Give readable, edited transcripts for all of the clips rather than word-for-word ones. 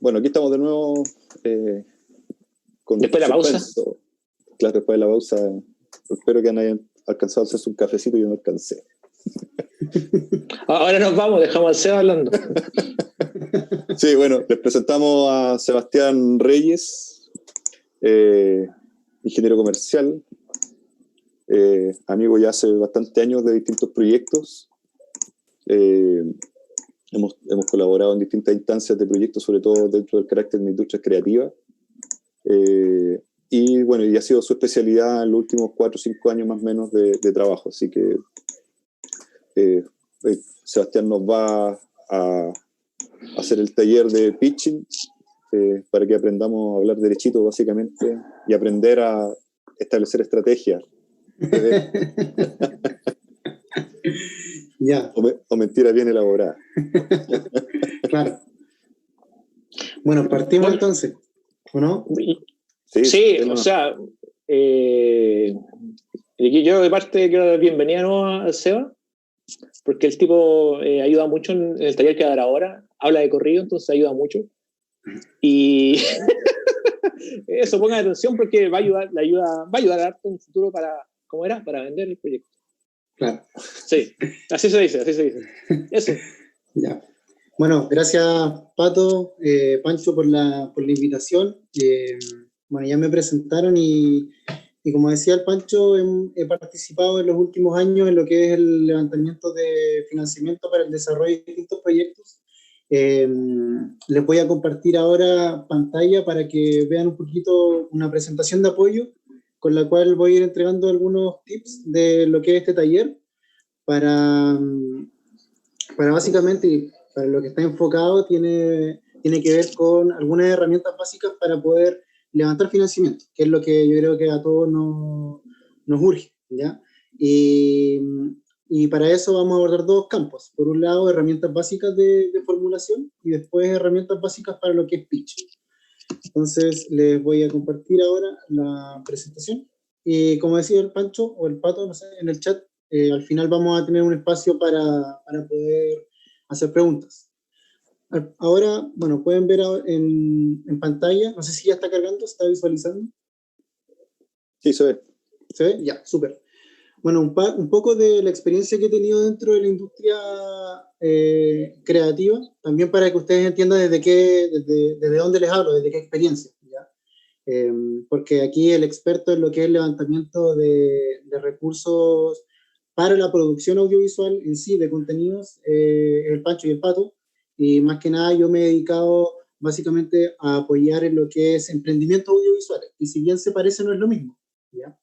Bueno, aquí estamos de nuevo. Después de la pausa. Claro, después de la pausa. Espero que hayan alcanzado a hacerse un cafecito, yo no alcancé. Ahora nos vamos, dejamos al Seba hablando. Sí, bueno, les presentamos a Sebastián Reyes, ingeniero comercial, amigo ya hace bastantes años de distintos proyectos. Hemos colaborado en distintas instancias de proyectos, sobre todo dentro del carácter de industrias creativas. Y bueno, y ha sido su especialidad en los últimos 4 o 5 años más o menos de trabajo. Así que Sebastián nos va a hacer el taller de pitching para que aprendamos a hablar derechito básicamente y aprender a establecer estrategias. Ya. O mentiras bien elaboradas. Claro. Bueno, partimos entonces, ¿o no? Sí, o sea, yo de parte quiero dar bienvenida al Seba, porque el tipo ayuda mucho en el taller que va a dar ahora, habla de corrido, entonces ayuda mucho. Y eso, pongan atención porque va a ayudar harto en el futuro para vender el proyecto. Claro. Sí, así se dice. Eso. Ya. Bueno, gracias Pato, Pancho por la invitación. Bueno, ya me presentaron y como decía el Pancho, he participado en los últimos años en lo que es el levantamiento de financiamiento para el desarrollo de distintos proyectos. Les voy a compartir ahora pantalla para que vean un poquito una presentación de apoyo con la cual voy a ir entregando algunos tips de lo que es este taller para básicamente, para lo que está enfocado, tiene que ver con algunas herramientas básicas para poder levantar financiamiento, que es lo que yo creo que a todos nos urge, ¿ya? Y para eso vamos a abordar 2 campos. Por un lado, herramientas básicas de formulación y después herramientas básicas para lo que es pitch. Entonces, les voy a compartir ahora la presentación. Y como decía el Pancho o el Pato, no sé, en el chat, al final vamos a tener un espacio para poder hacer preguntas. Ahora, bueno, pueden ver en pantalla, no sé si ya está cargando, ¿se está visualizando? Sí, se ve. ¿Se ve? Ya, súper. Bueno, un poco de la experiencia que he tenido dentro de la industria creativa, también para que ustedes entiendan desde dónde les hablo, desde qué experiencia, ¿ya? Porque aquí el experto en lo que es el levantamiento de recursos para la producción audiovisual en sí, de contenidos, el Pancho y el Pato, y más que nada yo me he dedicado básicamente a apoyar en lo que es emprendimiento audiovisual, y si bien se parece no es lo mismo, ¿ya?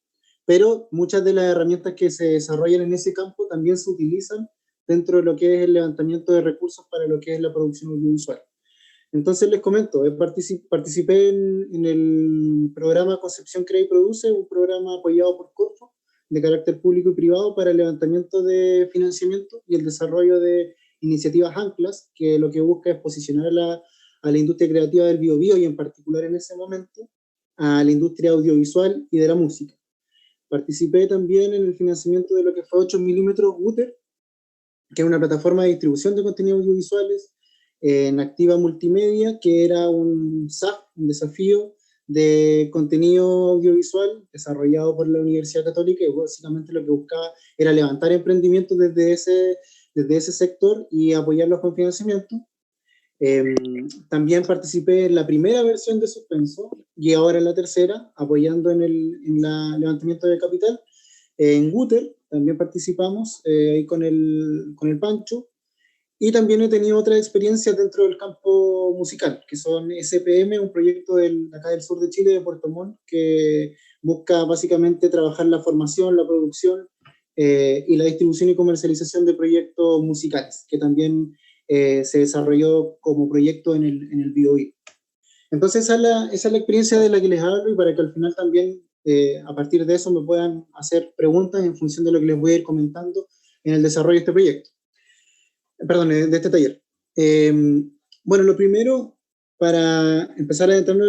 Pero muchas de las herramientas que se desarrollan en ese campo también se utilizan dentro de lo que es el levantamiento de recursos para lo que es la producción audiovisual. Entonces les comento, participé en el programa Concepción Crea y Produce, un programa apoyado por Corfo, de carácter público y privado para el levantamiento de financiamiento y el desarrollo de iniciativas anclas, que lo que busca es posicionar a la industria creativa del Biobío y en particular en ese momento a la industria audiovisual y de la música. Participé también en el financiamiento de lo que fue 8mm Guter, que es una plataforma de distribución de contenidos audiovisuales en Activa Multimedia, que era un SAF, un desafío de contenido audiovisual desarrollado por la Universidad Católica, y básicamente lo que buscaba era levantar emprendimientos desde ese sector y apoyarlos con financiamiento. También participé en la primera versión de Suspenso y ahora en la tercera, apoyando en el levantamiento de capital. En Guter también participamos ahí con el Pancho, y también he tenido otras experiencias dentro del campo musical, que son SPM, un proyecto acá del sur de Chile, de Puerto Montt, que busca básicamente trabajar la formación, la producción y la distribución y comercialización de proyectos musicales, que también se desarrolló como proyecto en el BioBio. Entonces esa es la experiencia de la que les hablo, y para que al final también a partir de eso me puedan hacer preguntas en función de lo que les voy a ir comentando en el desarrollo de este proyecto. Perdón, de este taller. Bueno, lo primero, para empezar a adentrarnos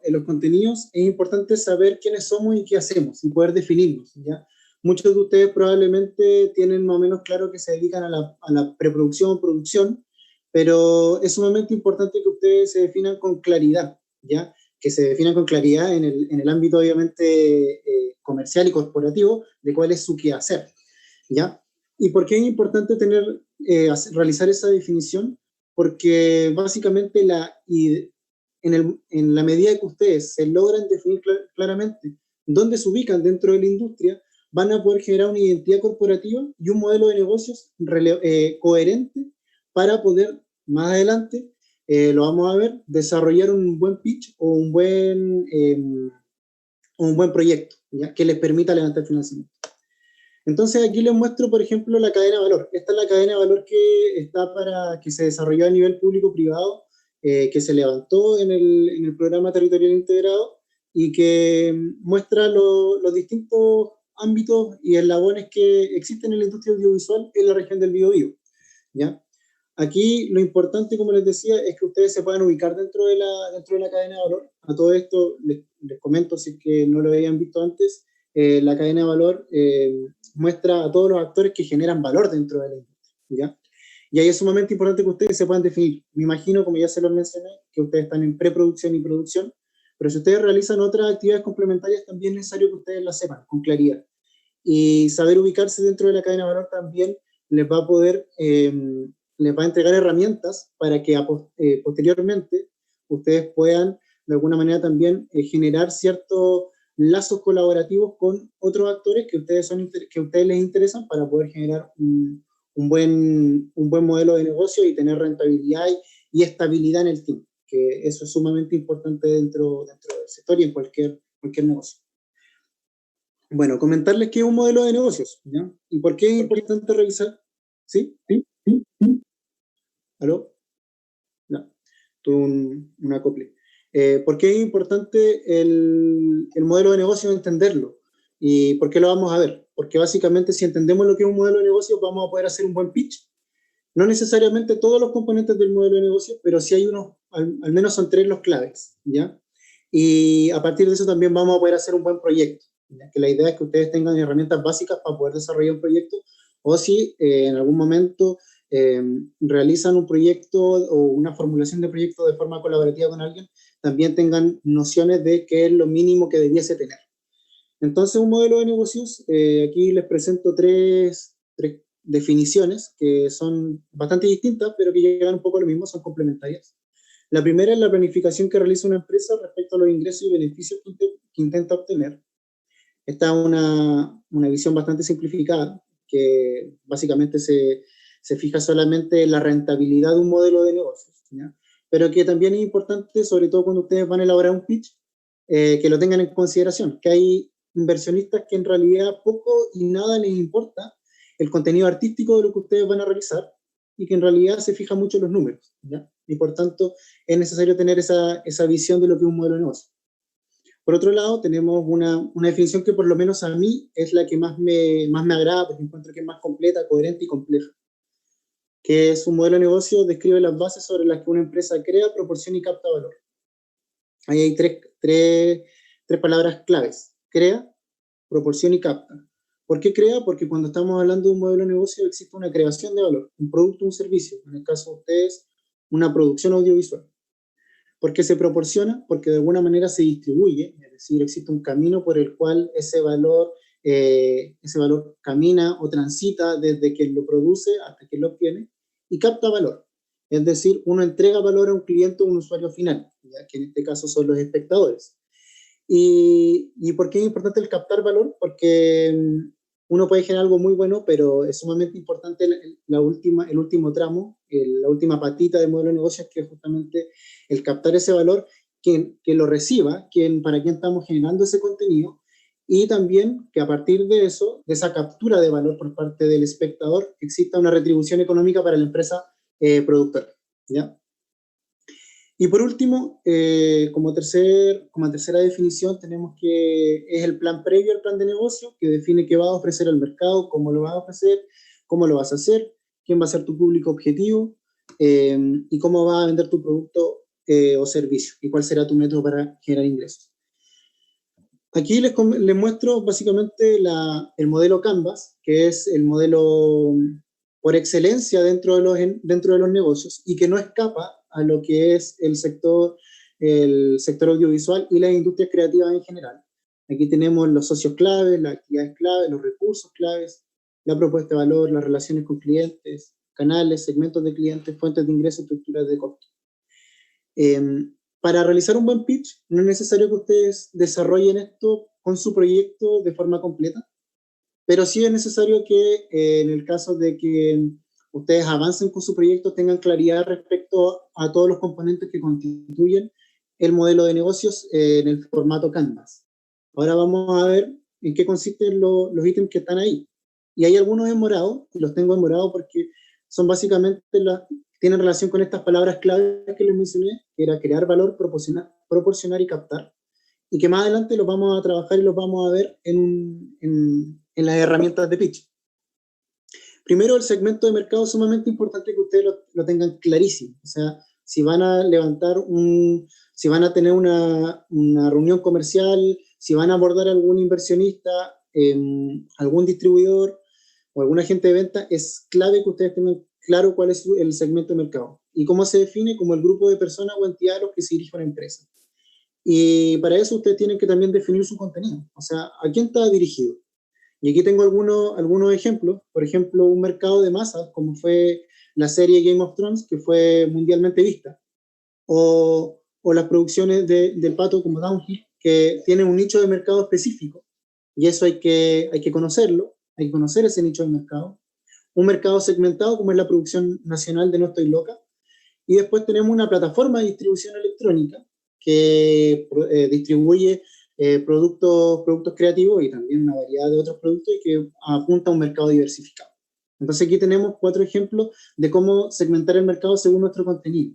en los contenidos, es importante saber quiénes somos y qué hacemos, y poder definirnos, ¿ya? Muchos de ustedes probablemente tienen más o menos claro que se dedican a la preproducción o producción, pero es sumamente importante que ustedes se definan con claridad, ¿ya? Que se definan con claridad en el ámbito, obviamente, comercial y corporativo, de cuál es su quehacer, ¿ya? ¿Y por qué es importante realizar esa definición? Porque básicamente en la medida que ustedes se logran definir claramente dónde se ubican dentro de la industria, van a poder generar una identidad corporativa y un modelo de negocios coherente para poder, más adelante, lo vamos a ver, desarrollar un buen pitch o un buen proyecto, ¿ya? Que les permita levantar financiamiento. Entonces aquí les muestro, por ejemplo, la cadena de valor. Esta es la cadena de valor que se desarrolló a nivel público-privado, que se levantó en el programa territorial integrado y que muestra los distintos ámbitos y eslabones que existen en la industria audiovisual en la región del Biobío, ¿ya? Aquí lo importante, como les decía, es que ustedes se puedan ubicar dentro de la cadena de valor. A todo esto les comento, si es que no lo habían visto antes, la cadena de valor muestra a todos los actores que generan valor dentro de la industria, ¿ya? Y ahí es sumamente importante que ustedes se puedan definir. Me imagino, como ya se los mencioné, que ustedes están en preproducción y producción, pero si ustedes realizan otras actividades complementarias, también es necesario que ustedes las sepan con claridad. Y saber ubicarse dentro de la cadena de valor también les va a entregar herramientas para que posteriormente ustedes puedan, de alguna manera, también generar ciertos lazos colaborativos con otros actores que a ustedes les interesan para poder generar un buen modelo de negocio y tener rentabilidad y estabilidad en el tiempo, que eso es sumamente importante dentro del sector y en cualquier negocio. Bueno, comentarles qué es un modelo de negocios, ¿ya? ¿Y por qué es importante revisar? ¿Sí? ¿Aló? No, tuve un acople. ¿Por qué es importante el modelo de negocio entenderlo? ¿Y por qué lo vamos a ver? Porque básicamente si entendemos lo que es un modelo de negocio, vamos a poder hacer un buen pitch. No necesariamente todos los componentes del modelo de negocio, pero sí hay unos, al menos son 3 los claves, ¿ya? Y a partir de eso también vamos a poder hacer un buen proyecto, ¿ya? Que la idea es que ustedes tengan herramientas básicas para poder desarrollar un proyecto, o si en algún momento realizan un proyecto o una formulación de proyecto de forma colaborativa con alguien, también tengan nociones de qué es lo mínimo que debiese tener. Entonces, un modelo de negocios, aquí les presento tres definiciones que son bastante distintas, pero que llegan un poco a lo mismo, son complementarias. La primera es la planificación que realiza una empresa respecto a los ingresos y beneficios que intenta obtener. Esta es una visión bastante simplificada, que básicamente se fija solamente en la rentabilidad de un modelo de negocios, ¿ya? Pero que también es importante, sobre todo cuando ustedes van a elaborar un pitch, que lo tengan en consideración, que hay inversionistas que en realidad poco y nada les importa el contenido artístico de lo que ustedes van a realizar y que en realidad se fijan mucho en los números, ¿ya? Y por tanto es necesario tener esa visión de lo que es un modelo de negocio. Por otro lado, tenemos una definición que por lo menos a mí es la que más me agrada, porque encuentro que es más completa, coherente y compleja, que es un modelo de negocio, describe las bases sobre las que una empresa crea, proporciona y capta valor. Ahí hay tres palabras claves: crea, proporciona y capta. ¿Por qué crea? Porque cuando estamos hablando de un modelo de negocio existe una creación de valor, un producto, un servicio, en el caso de ustedes, una producción audiovisual. ¿Por qué se proporciona? Porque de alguna manera se distribuye, es decir, existe un camino por el cual ese valor camina o transita desde quien lo produce hasta quien lo obtiene, y capta valor. Es decir, uno entrega valor a un cliente o un usuario final, ¿ya? Que en este caso son los espectadores. ¿Y por qué es importante el captar valor? Porque uno puede generar algo muy bueno, pero es sumamente importante el último tramo, la última patita del modelo de negocios, que es justamente el captar ese valor, que lo reciba, para quien estamos generando ese contenido, y también que a partir de eso, de esa captura de valor por parte del espectador, exista una retribución económica para la empresa productora, ¿ya? Y por último, como tercera definición, tenemos que es el plan previo al plan de negocio, que define qué vas a ofrecer al mercado, cómo lo vas a ofrecer, cómo lo vas a hacer, quién va a ser tu público objetivo, y cómo vas a vender tu producto o servicio, y cuál será tu método para generar ingresos. Aquí les muestro básicamente el modelo Canvas, que es el modelo por excelencia dentro de los negocios y que no escapa a lo que es el sector audiovisual y las industrias creativas en general. Aquí tenemos los socios claves, las actividades claves, los recursos claves, la propuesta de valor, las relaciones con clientes, canales, segmentos de clientes, fuentes de ingresos, estructuras de costo. Para realizar un buen pitch, no es necesario que ustedes desarrollen esto con su proyecto de forma completa, pero sí es necesario que en el caso de que ustedes avancen con su proyecto tengan claridad respecto a todos los componentes que constituyen el modelo de negocios en el formato Canvas. Ahora vamos a ver en qué consisten los ítems que están ahí. Y hay algunos en morado, y los tengo en morado porque son básicamente tienen relación con estas palabras clave que les mencioné, que era crear valor, proporcionar y captar, y que más adelante los vamos a trabajar y los vamos a ver en las herramientas de pitch. Primero, el segmento de mercado es sumamente importante que ustedes lo tengan clarísimo. O sea, si van a levantar si van a tener una reunión comercial, si van a abordar a algún inversionista, algún distribuidor o algún agente de venta, es clave que ustedes tengan claro cuál es el segmento de mercado y cómo se define como el grupo de personas o entidades a los que se dirige una empresa. Y para eso ustedes tienen que también definir su contenido, o sea, ¿a quién está dirigido? Y aquí tengo algunos ejemplos, por ejemplo, un mercado de masas, como fue la serie Game of Thrones, que fue mundialmente vista, o las producciones del Pato como Downhill, que tienen un nicho de mercado específico, y eso hay que conocerlo, hay que conocer ese nicho de mercado. Un mercado segmentado, como es la producción nacional de No Estoy Loca, y después tenemos una plataforma de distribución electrónica que distribuye productos creativos y también una variedad de otros productos y que apunta a un mercado diversificado. Entonces aquí tenemos 4 ejemplos de cómo segmentar el mercado según nuestro contenido.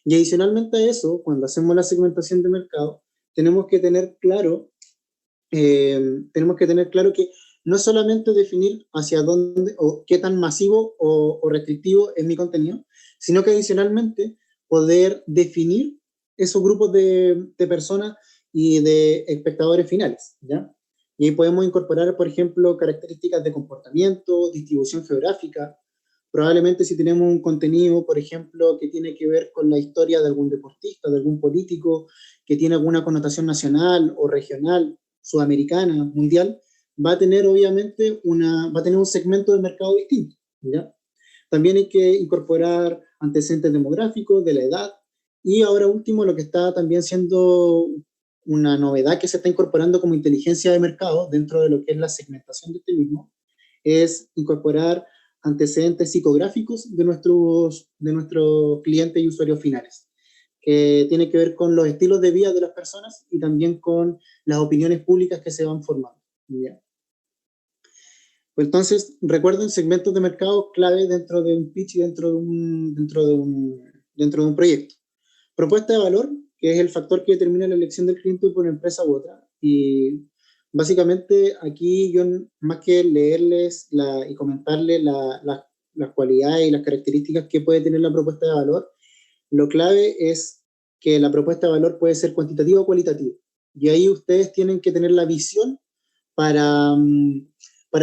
Y adicionalmente a eso, cuando hacemos la segmentación de mercado, tenemos que tener claro que no es solamente definir hacia dónde o qué tan masivo o restrictivo es mi contenido, sino que adicionalmente poder definir esos grupos de personas y de espectadores finales, ¿ya? Y ahí podemos incorporar, por ejemplo, características de comportamiento, distribución geográfica. Probablemente si tenemos un contenido, por ejemplo, que tiene que ver con la historia de algún deportista, de algún político, que tiene alguna connotación nacional o regional, sudamericana, mundial, va a tener obviamente un segmento de mercado distinto, ¿ya? También hay que incorporar antecedentes demográficos, de la edad, y ahora último, lo que está también siendo una novedad que se está incorporando como inteligencia de mercado dentro de lo que es la segmentación de este mismo, es incorporar antecedentes psicográficos de nuestros clientes y usuarios finales, que tiene que ver con los estilos de vida de las personas y también con las opiniones públicas que se van formando, ¿ya? Pues entonces, recuerden segmentos de mercado clave dentro de un pitch y dentro de un proyecto. Propuesta de valor, que es el factor que determina la elección del cliente por una empresa u otra. Y básicamente aquí yo, más que leerles y comentarles las cualidades y las características que puede tener la propuesta de valor, lo clave es que la propuesta de valor puede ser cuantitativa o cualitativa. Y ahí ustedes tienen que tener la visión para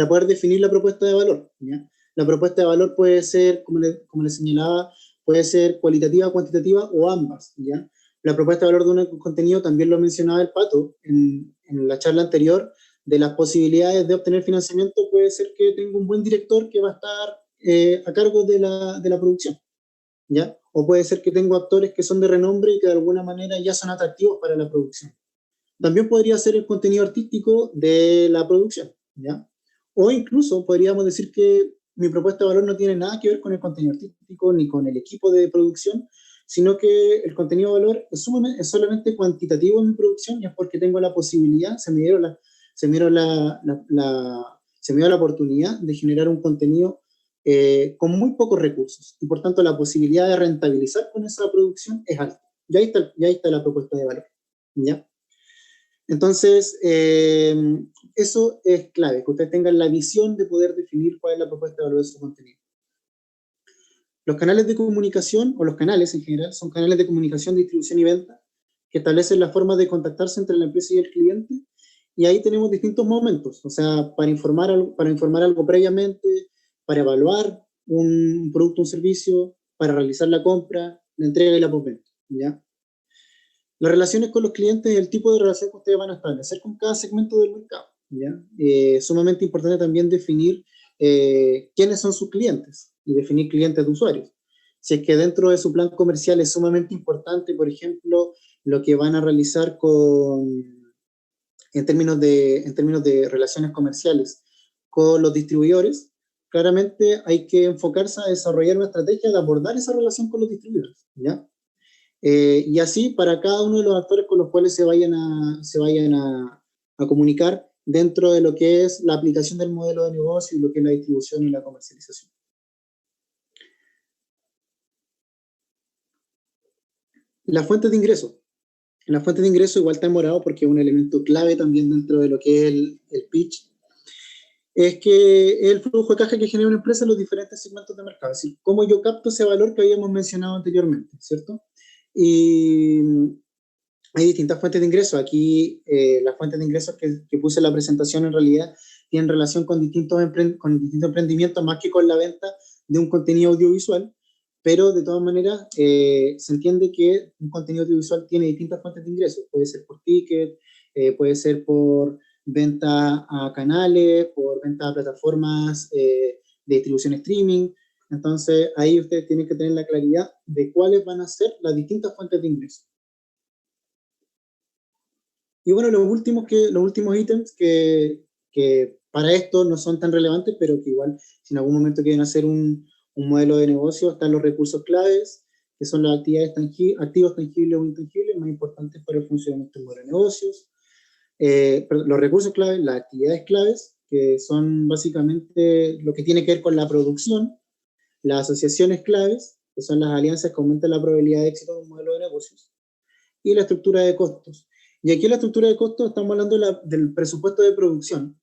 poder definir la propuesta de valor, ¿ya? La propuesta de valor puede ser, como les señalaba, puede ser cualitativa, cuantitativa o ambas, ¿ya? La propuesta de valor de un contenido también lo mencionaba el Pato en la charla anterior, de las posibilidades de obtener financiamiento. Puede ser que tenga un buen director que va a estar a cargo de la producción, ¿ya? O puede ser que tengo actores que son de renombre y que de alguna manera ya son atractivos para la producción. También podría ser el contenido artístico de la producción, ¿ya? O incluso podríamos decir que mi propuesta de valor no tiene nada que ver con el contenido artístico ni con el equipo de producción, sino que el contenido de valor es solamente cuantitativo en mi producción y es porque tengo la posibilidad, se me dio la oportunidad de generar un contenido con muy pocos recursos y por tanto la posibilidad de rentabilizar con esa producción es alta. Ya ahí está la propuesta de valor, ¿ya? Entonces, eso es clave, que ustedes tengan la visión de poder definir cuál es la propuesta de valor de su contenido. Los canales de comunicación, o los canales en general, son canales de comunicación, distribución y venta, que establecen la forma de contactarse entre la empresa y el cliente, y ahí tenemos distintos momentos, o sea, para informar algo previamente, para evaluar un producto, un servicio, para realizar la compra, la entrega y la postventa, ¿ya? Las relaciones con los clientes es el tipo de relación que ustedes van a establecer con cada segmento del mercado, ¿ya? Sumamente importante también definir quiénes son sus clientes y definir clientes de usuarios. Si es que dentro de su plan comercial es sumamente importante, por ejemplo, lo que van a realizar en términos de relaciones comerciales con los distribuidores, claramente hay que enfocarse a desarrollar una estrategia de abordar esa relación con los distribuidores, ¿ya? Y así para cada uno de los actores con los cuales se vayan a comunicar dentro de lo que es la aplicación del modelo de negocio y lo que es la distribución y la comercialización. Las fuentes de ingreso. La fuente de ingreso igual está en morado porque es un elemento clave también dentro de lo que es el pitch. Es que el flujo de caja que genera una empresa en los diferentes segmentos de mercado. Es decir, cómo yo capto ese valor que habíamos mencionado anteriormente, ¿cierto? Y hay distintas fuentes de ingresos. Aquí las fuentes de ingresos que puse en la presentación en realidad tienen relación con distintos emprendimientos más que con la venta de un contenido audiovisual, pero de todas maneras se entiende que un contenido audiovisual tiene distintas fuentes de ingresos. Puede ser por ticket, puede ser por venta a canales, por venta a plataformas de distribución streaming. Entonces ahí ustedes tienen que tener la claridad de cuáles van a ser las distintas fuentes de ingresos. Y bueno, los últimos ítems que para esto no son tan relevantes, pero que igual si en algún momento quieren hacer un modelo de negocio, están los recursos claves, que son las activos tangibles o intangibles más importantes para el funcionamiento del modelo de negocios. Los recursos claves, las actividades claves, que son básicamente lo que tiene que ver con la producción, las asociaciones claves, que son las alianzas que aumentan la probabilidad de éxito de un modelo de negocios, y la estructura de costos. Y aquí en la estructura de costos estamos hablando del presupuesto de producción.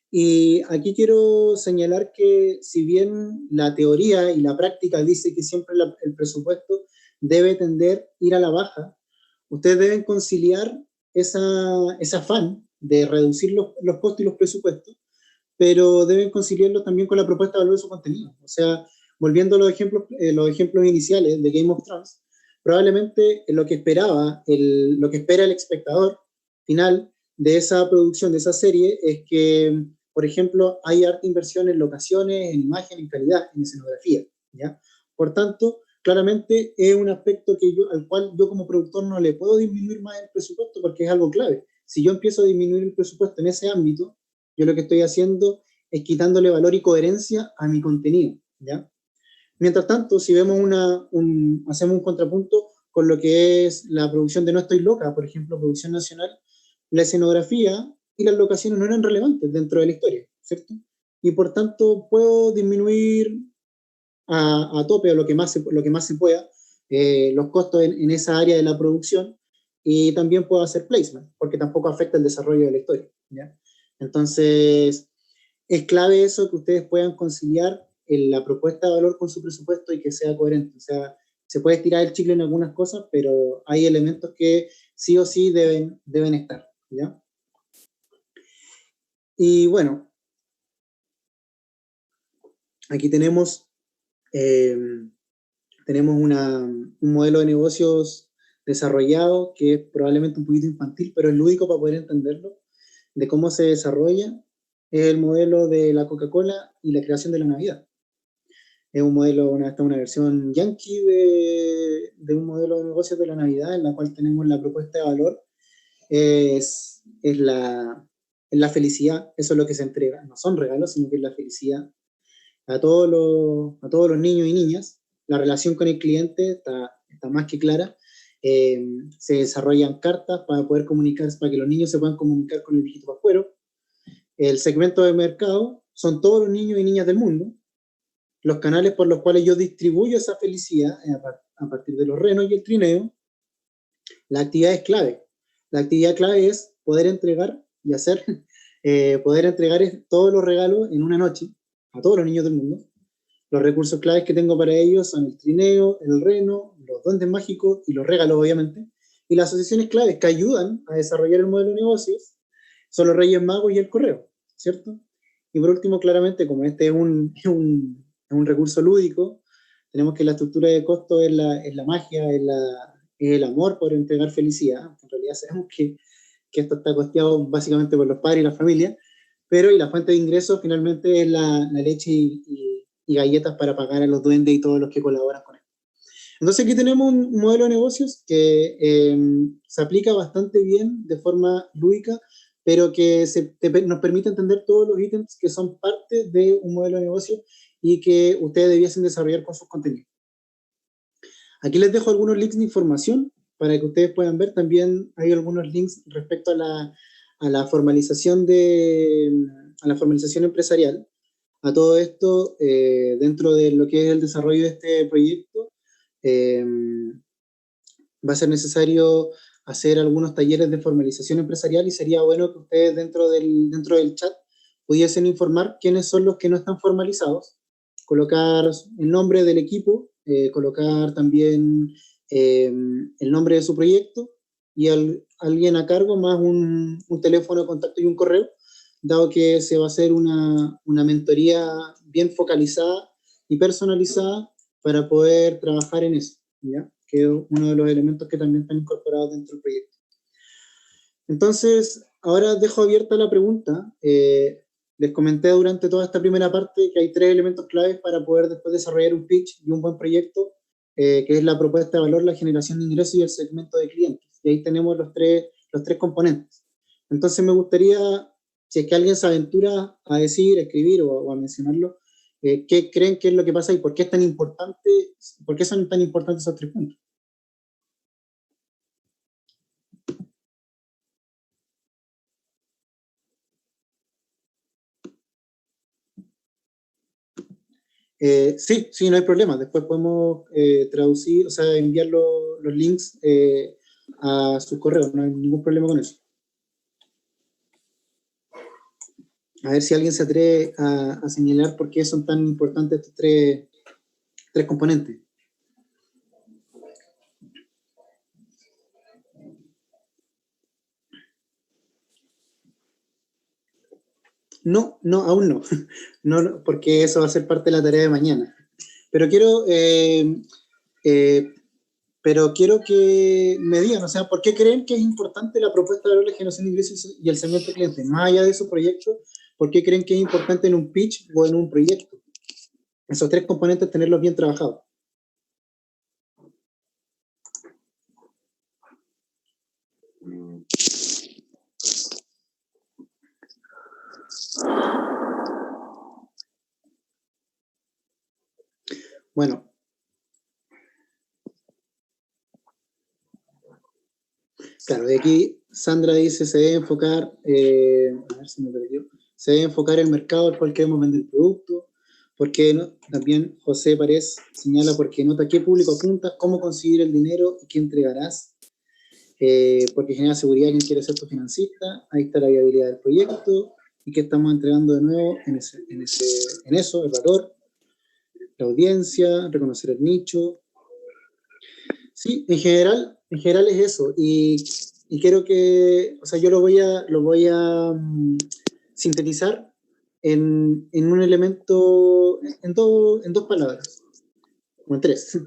Y aquí quiero señalar que si bien la teoría y la práctica dice que siempre el presupuesto debe tender a ir a la baja, ustedes deben conciliar ese afán de reducir los costos y los presupuestos, pero deben conciliarlo también con la propuesta de valor de su contenido. O sea, volviendo a los ejemplos iniciales de Game of Thrones, probablemente lo que espera el espectador final de esa producción, de esa serie, es que, por ejemplo, hay harta inversión en locaciones, en imagen, en calidad, en escenografía, ¿ya? Por tanto, claramente es un aspecto al cual yo como productor no le puedo disminuir más el presupuesto porque es algo clave. Si yo empiezo a disminuir el presupuesto en ese ámbito, yo lo que estoy haciendo es quitándole valor y coherencia a mi contenido, ¿ya? Mientras tanto, si vemos hacemos un contrapunto con lo que es la producción de No Estoy Loca, por ejemplo, producción nacional, la escenografía y las locaciones no eran relevantes dentro de la historia, ¿cierto? Y por tanto puedo disminuir a tope, o lo que más se pueda, los costos en esa área de la producción, y también puedo hacer placement, porque tampoco afecta el desarrollo de la historia, ¿ya? Entonces, es clave eso, que ustedes puedan conciliar la propuesta de valor con su presupuesto y que sea coherente. O sea, se puede estirar el chicle en algunas cosas, pero hay elementos que sí o sí deben estar, ¿ya? Y bueno, aquí tenemos un modelo de negocios desarrollado que es probablemente un poquito infantil, pero es lúdico para poder entenderlo, de cómo se desarrolla. Es el modelo de la Coca-Cola y la creación de la Navidad. Es un modelo, una versión yankee de un modelo de negocios de la Navidad, en la cual tenemos la propuesta de valor, es la felicidad. Eso es lo que se entrega. No son regalos, sino que es la felicidad a todos los niños y niñas. La relación con el cliente está más que clara. Se desarrollan cartas para poder comunicarse, para que los niños se puedan comunicar con el viejito pascuero. El segmento de mercado son todos los niños y niñas del mundo. Los canales por los cuales yo distribuyo esa felicidad a partir de los renos y el trineo. La actividad es clave. La actividad clave es poder entregar y poder entregar todos los regalos en una noche a todos los niños del mundo. Los recursos claves que tengo para ellos son el trineo, el reno, los duendes mágicos y los regalos, obviamente. Y las asociaciones claves que ayudan a desarrollar el modelo de negocios son los Reyes Magos y el correo, ¿cierto? Y por último, claramente, como este es un un recurso lúdico. Tenemos que la estructura de costo es la magia, es el amor por entregar felicidad. En realidad sabemos que esto está costeado básicamente por los padres y la familia, pero y la fuente de ingresos finalmente es la leche y galletas para pagar a los duendes y todos los que colaboran con él. Entonces aquí tenemos un modelo de negocios que se aplica bastante bien de forma lúdica, pero que nos permite entender todos los ítems que son parte de un modelo de negocio y que ustedes debiesen desarrollar con sus contenidos. Aquí les dejo algunos links de información para que ustedes puedan ver. También hay algunos links respecto a la formalización empresarial. A todo esto, dentro de lo que es el desarrollo de este proyecto, va a ser necesario hacer algunos talleres de formalización empresarial y sería bueno que ustedes dentro del chat pudiesen informar quiénes son los que no están formalizados, colocar el nombre del equipo, colocar también el nombre de su proyecto y alguien a cargo más un teléfono de contacto y un correo, dado que se va a hacer una mentoría bien focalizada y personalizada para poder trabajar en eso, ¿ya? Que es uno de los elementos que también están incorporados dentro del proyecto. Entonces, ahora dejo abierta la pregunta. Les comenté durante toda esta primera parte que hay 3 elementos claves para poder después desarrollar un pitch y un buen proyecto, que es la propuesta de valor, la generación de ingresos y el segmento de clientes. Y ahí tenemos los tres componentes. Entonces me gustaría, si es que alguien se aventura a decir, a escribir o a mencionarlo, ¿qué creen que es lo que pasa y por qué es tan importante, por qué son tan importantes esos 3 puntos? Sí, no hay problema. Después podemos traducir, o sea, enviar los links a su correo. No hay ningún problema con eso. A ver si alguien se atreve a señalar por qué son tan importantes estos tres componentes. No, aún no. No, porque eso va a ser parte de la tarea de mañana. Pero quiero que me digan, o sea, ¿por qué creen que es importante la propuesta de valor de generación de ingresos y el segmento de clientes? Más allá de su proyecto, ¿por qué creen que es importante en un pitch o en un proyecto? Esos 3 componentes, tenerlos bien trabajados. Bueno. Claro, de aquí Sandra dice, se debe enfocar, a ver si me perdió, se debe enfocar el mercado al cual queremos vender el producto, porque no, también José Párez señala porque nota qué público apuntas, cómo conseguir el dinero y qué entregarás, porque genera seguridad quien quiere ser tu financista, ahí está la viabilidad del proyecto y qué estamos entregando de nuevo en eso, el valor, la audiencia, reconocer el nicho. Sí, en general es eso, y quiero que, o sea, yo lo voy a sintetizar en un elemento, en 2 palabras, o en 3.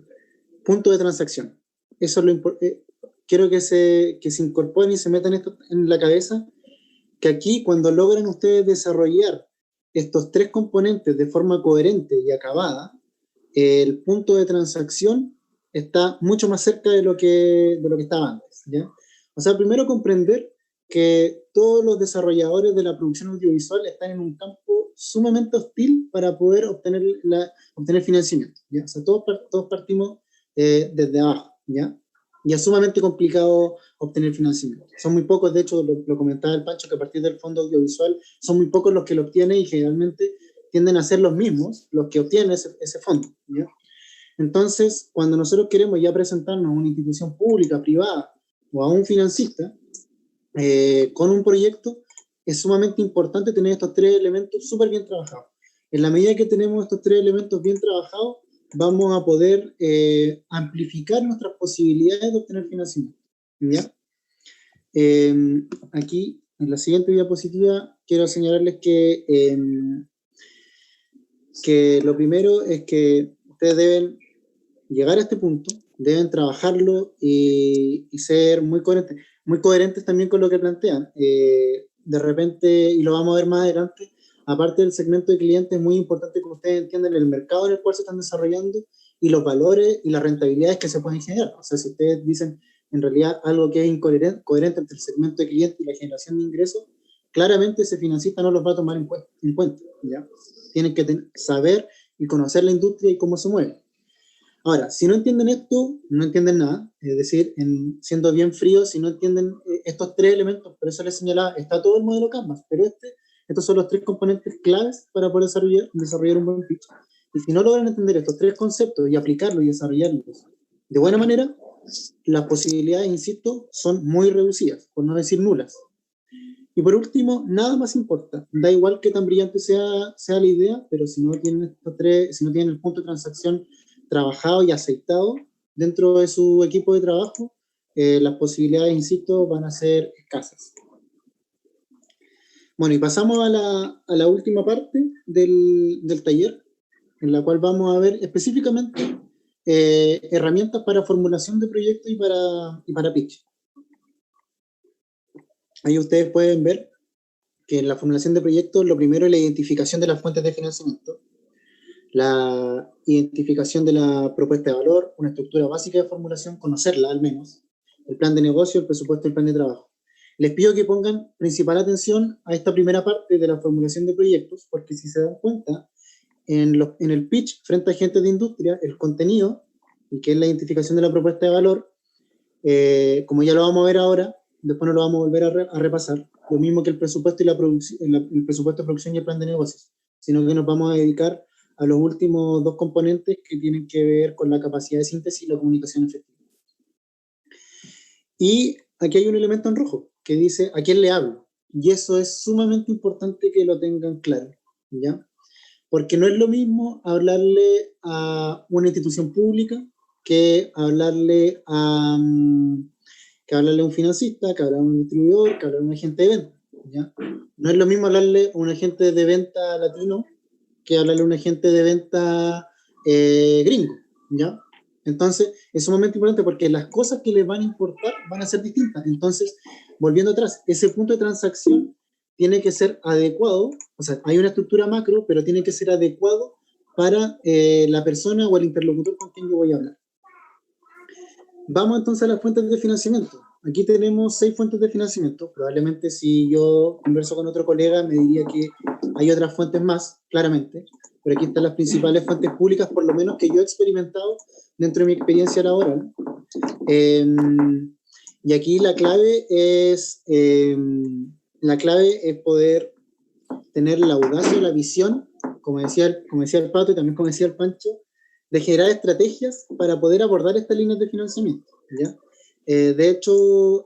Punto de transacción. Eso es lo importante. Quiero que se incorporen y se metan esto en la cabeza, que aquí cuando logran ustedes desarrollar estos 3 componentes de forma coherente y acabada, el punto de transacción está mucho más cerca de lo que estaba antes, ¿ya? O sea, primero comprender que todos los desarrolladores de la producción audiovisual están en un campo sumamente hostil para poder obtener financiamiento, ¿ya? O sea, todos partimos desde abajo, ¿ya? Y es sumamente complicado obtener financiamiento. Son muy pocos, de hecho, lo comentaba el Pancho, que a partir del fondo audiovisual son muy pocos los que lo obtienen y generalmente tienden a ser los mismos los que obtienen ese fondo, ¿ya? Entonces, cuando nosotros queremos ya presentarnos a una institución pública, privada o a un financista con un proyecto, es sumamente importante tener estos 3 elementos súper bien trabajados. En la medida que tenemos estos 3 elementos bien trabajados, vamos a poder amplificar nuestras posibilidades de obtener financiamiento, ¿ya? Aquí, en la siguiente diapositiva, quiero señalarles que que lo primero es que ustedes deben llegar a este punto, deben trabajarlo y ser muy coherentes también con lo que plantean. De repente, y lo vamos a ver más adelante, aparte del segmento de clientes, es muy importante que ustedes entiendan el mercado en el cual se están desarrollando y los valores y las rentabilidades que se pueden generar. O sea, si ustedes dicen en realidad algo que es coherente entre el segmento de clientes y la generación de ingresos, claramente ese financista no los va a tomar en cuenta, ¿ya? Tienen que saber y conocer la industria y cómo se mueve. Ahora, si no entienden esto, no entienden nada. Es decir, siendo bien fríos, si no entienden estos tres elementos, por eso les señalaba, está todo el modelo Canvas, pero estos son los tres componentes claves para poder desarrollar un buen pitch. Y si no logran entender estos tres conceptos y aplicarlos y desarrollarlos de buena manera, las posibilidades, insisto, son muy reducidas, por no decir nulas. Y por último, nada más importa. Da igual que tan brillante sea la idea, pero si no tienen si no tienen el punto de transacción trabajado y aceitado dentro de su equipo de trabajo, las posibilidades, insisto, van a ser escasas. Bueno, y pasamos a la última parte del taller, en la cual vamos a ver específicamente herramientas para formulación de proyectos y para pitch. Ahí ustedes pueden ver que en la formulación de proyectos lo primero es la identificación de las fuentes de financiamiento, la identificación de la propuesta de valor, una estructura básica de formulación, conocerla al menos, el plan de negocio, el presupuesto y el plan de trabajo. Les pido que pongan principal atención a esta primera parte de la formulación de proyectos, porque si se dan cuenta, en el pitch frente a agentes de industria, el contenido, y que es la identificación de la propuesta de valor, como ya lo vamos a ver ahora, después no lo vamos a volver a repasar, lo mismo que el presupuesto y el presupuesto de producción y el plan de negocios, sino que nos vamos a dedicar a los últimos dos componentes que tienen que ver con la capacidad de síntesis y la comunicación efectiva. Y aquí hay un elemento en rojo que dice a quién le hablo, y eso es sumamente importante que lo tengan claro, ¿ya? Porque no es lo mismo hablarle a una institución pública que hablarle a un financista, que hablarle a un distribuidor, que hablarle a un agente de venta, ¿ya? No es lo mismo hablarle a un agente de venta latino que hablarle a un agente de venta gringo, ¿ya? Entonces, es sumamente importante porque las cosas que les van a importar van a ser distintas. Entonces, volviendo atrás, ese punto de transacción tiene que ser adecuado, o sea, hay una estructura macro, pero tiene que ser adecuado para la persona o el interlocutor con quien yo voy a hablar. Vamos entonces a las fuentes de financiamiento. Aquí tenemos 6 fuentes de financiamiento. Probablemente si yo converso con otro colega me diría que hay otras fuentes más, claramente. Pero aquí están las principales fuentes públicas, por lo menos que yo he experimentado dentro de mi experiencia laboral. Y aquí la clave es poder tener la audacia, la visión, como decía el Pato y también como decía el Pancho, de generar estrategias para poder abordar estas líneas de financiamiento, ¿ya? De hecho,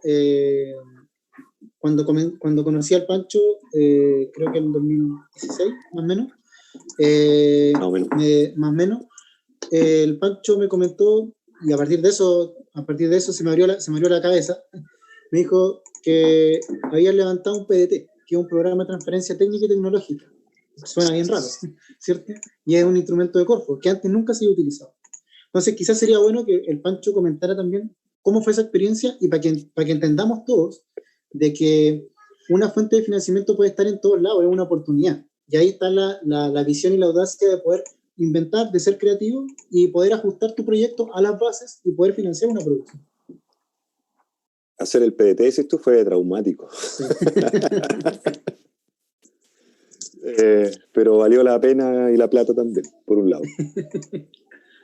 cuando conocí al Pancho, creo que en 2016, más o menos, más o menos, el Pancho me comentó, y a partir de eso se me abrió la cabeza, me dijo que habían levantado un PDT, que es un programa de transferencia técnica y tecnológica. Suena bien raro, ¿cierto? Y es un instrumento de Corfo, que antes nunca se había utilizado. Entonces, quizás sería bueno que el Pancho comentara también cómo fue esa experiencia y para que entendamos todos de que una fuente de financiamiento puede estar en todos lados, es una oportunidad. Y ahí está la visión y la audacia de poder inventar, de ser creativo y poder ajustar tu proyecto a las bases y poder financiar una producción. Hacer el PDT, esto fue traumático. Sí. Pero valió la pena y la plata también, por un lado.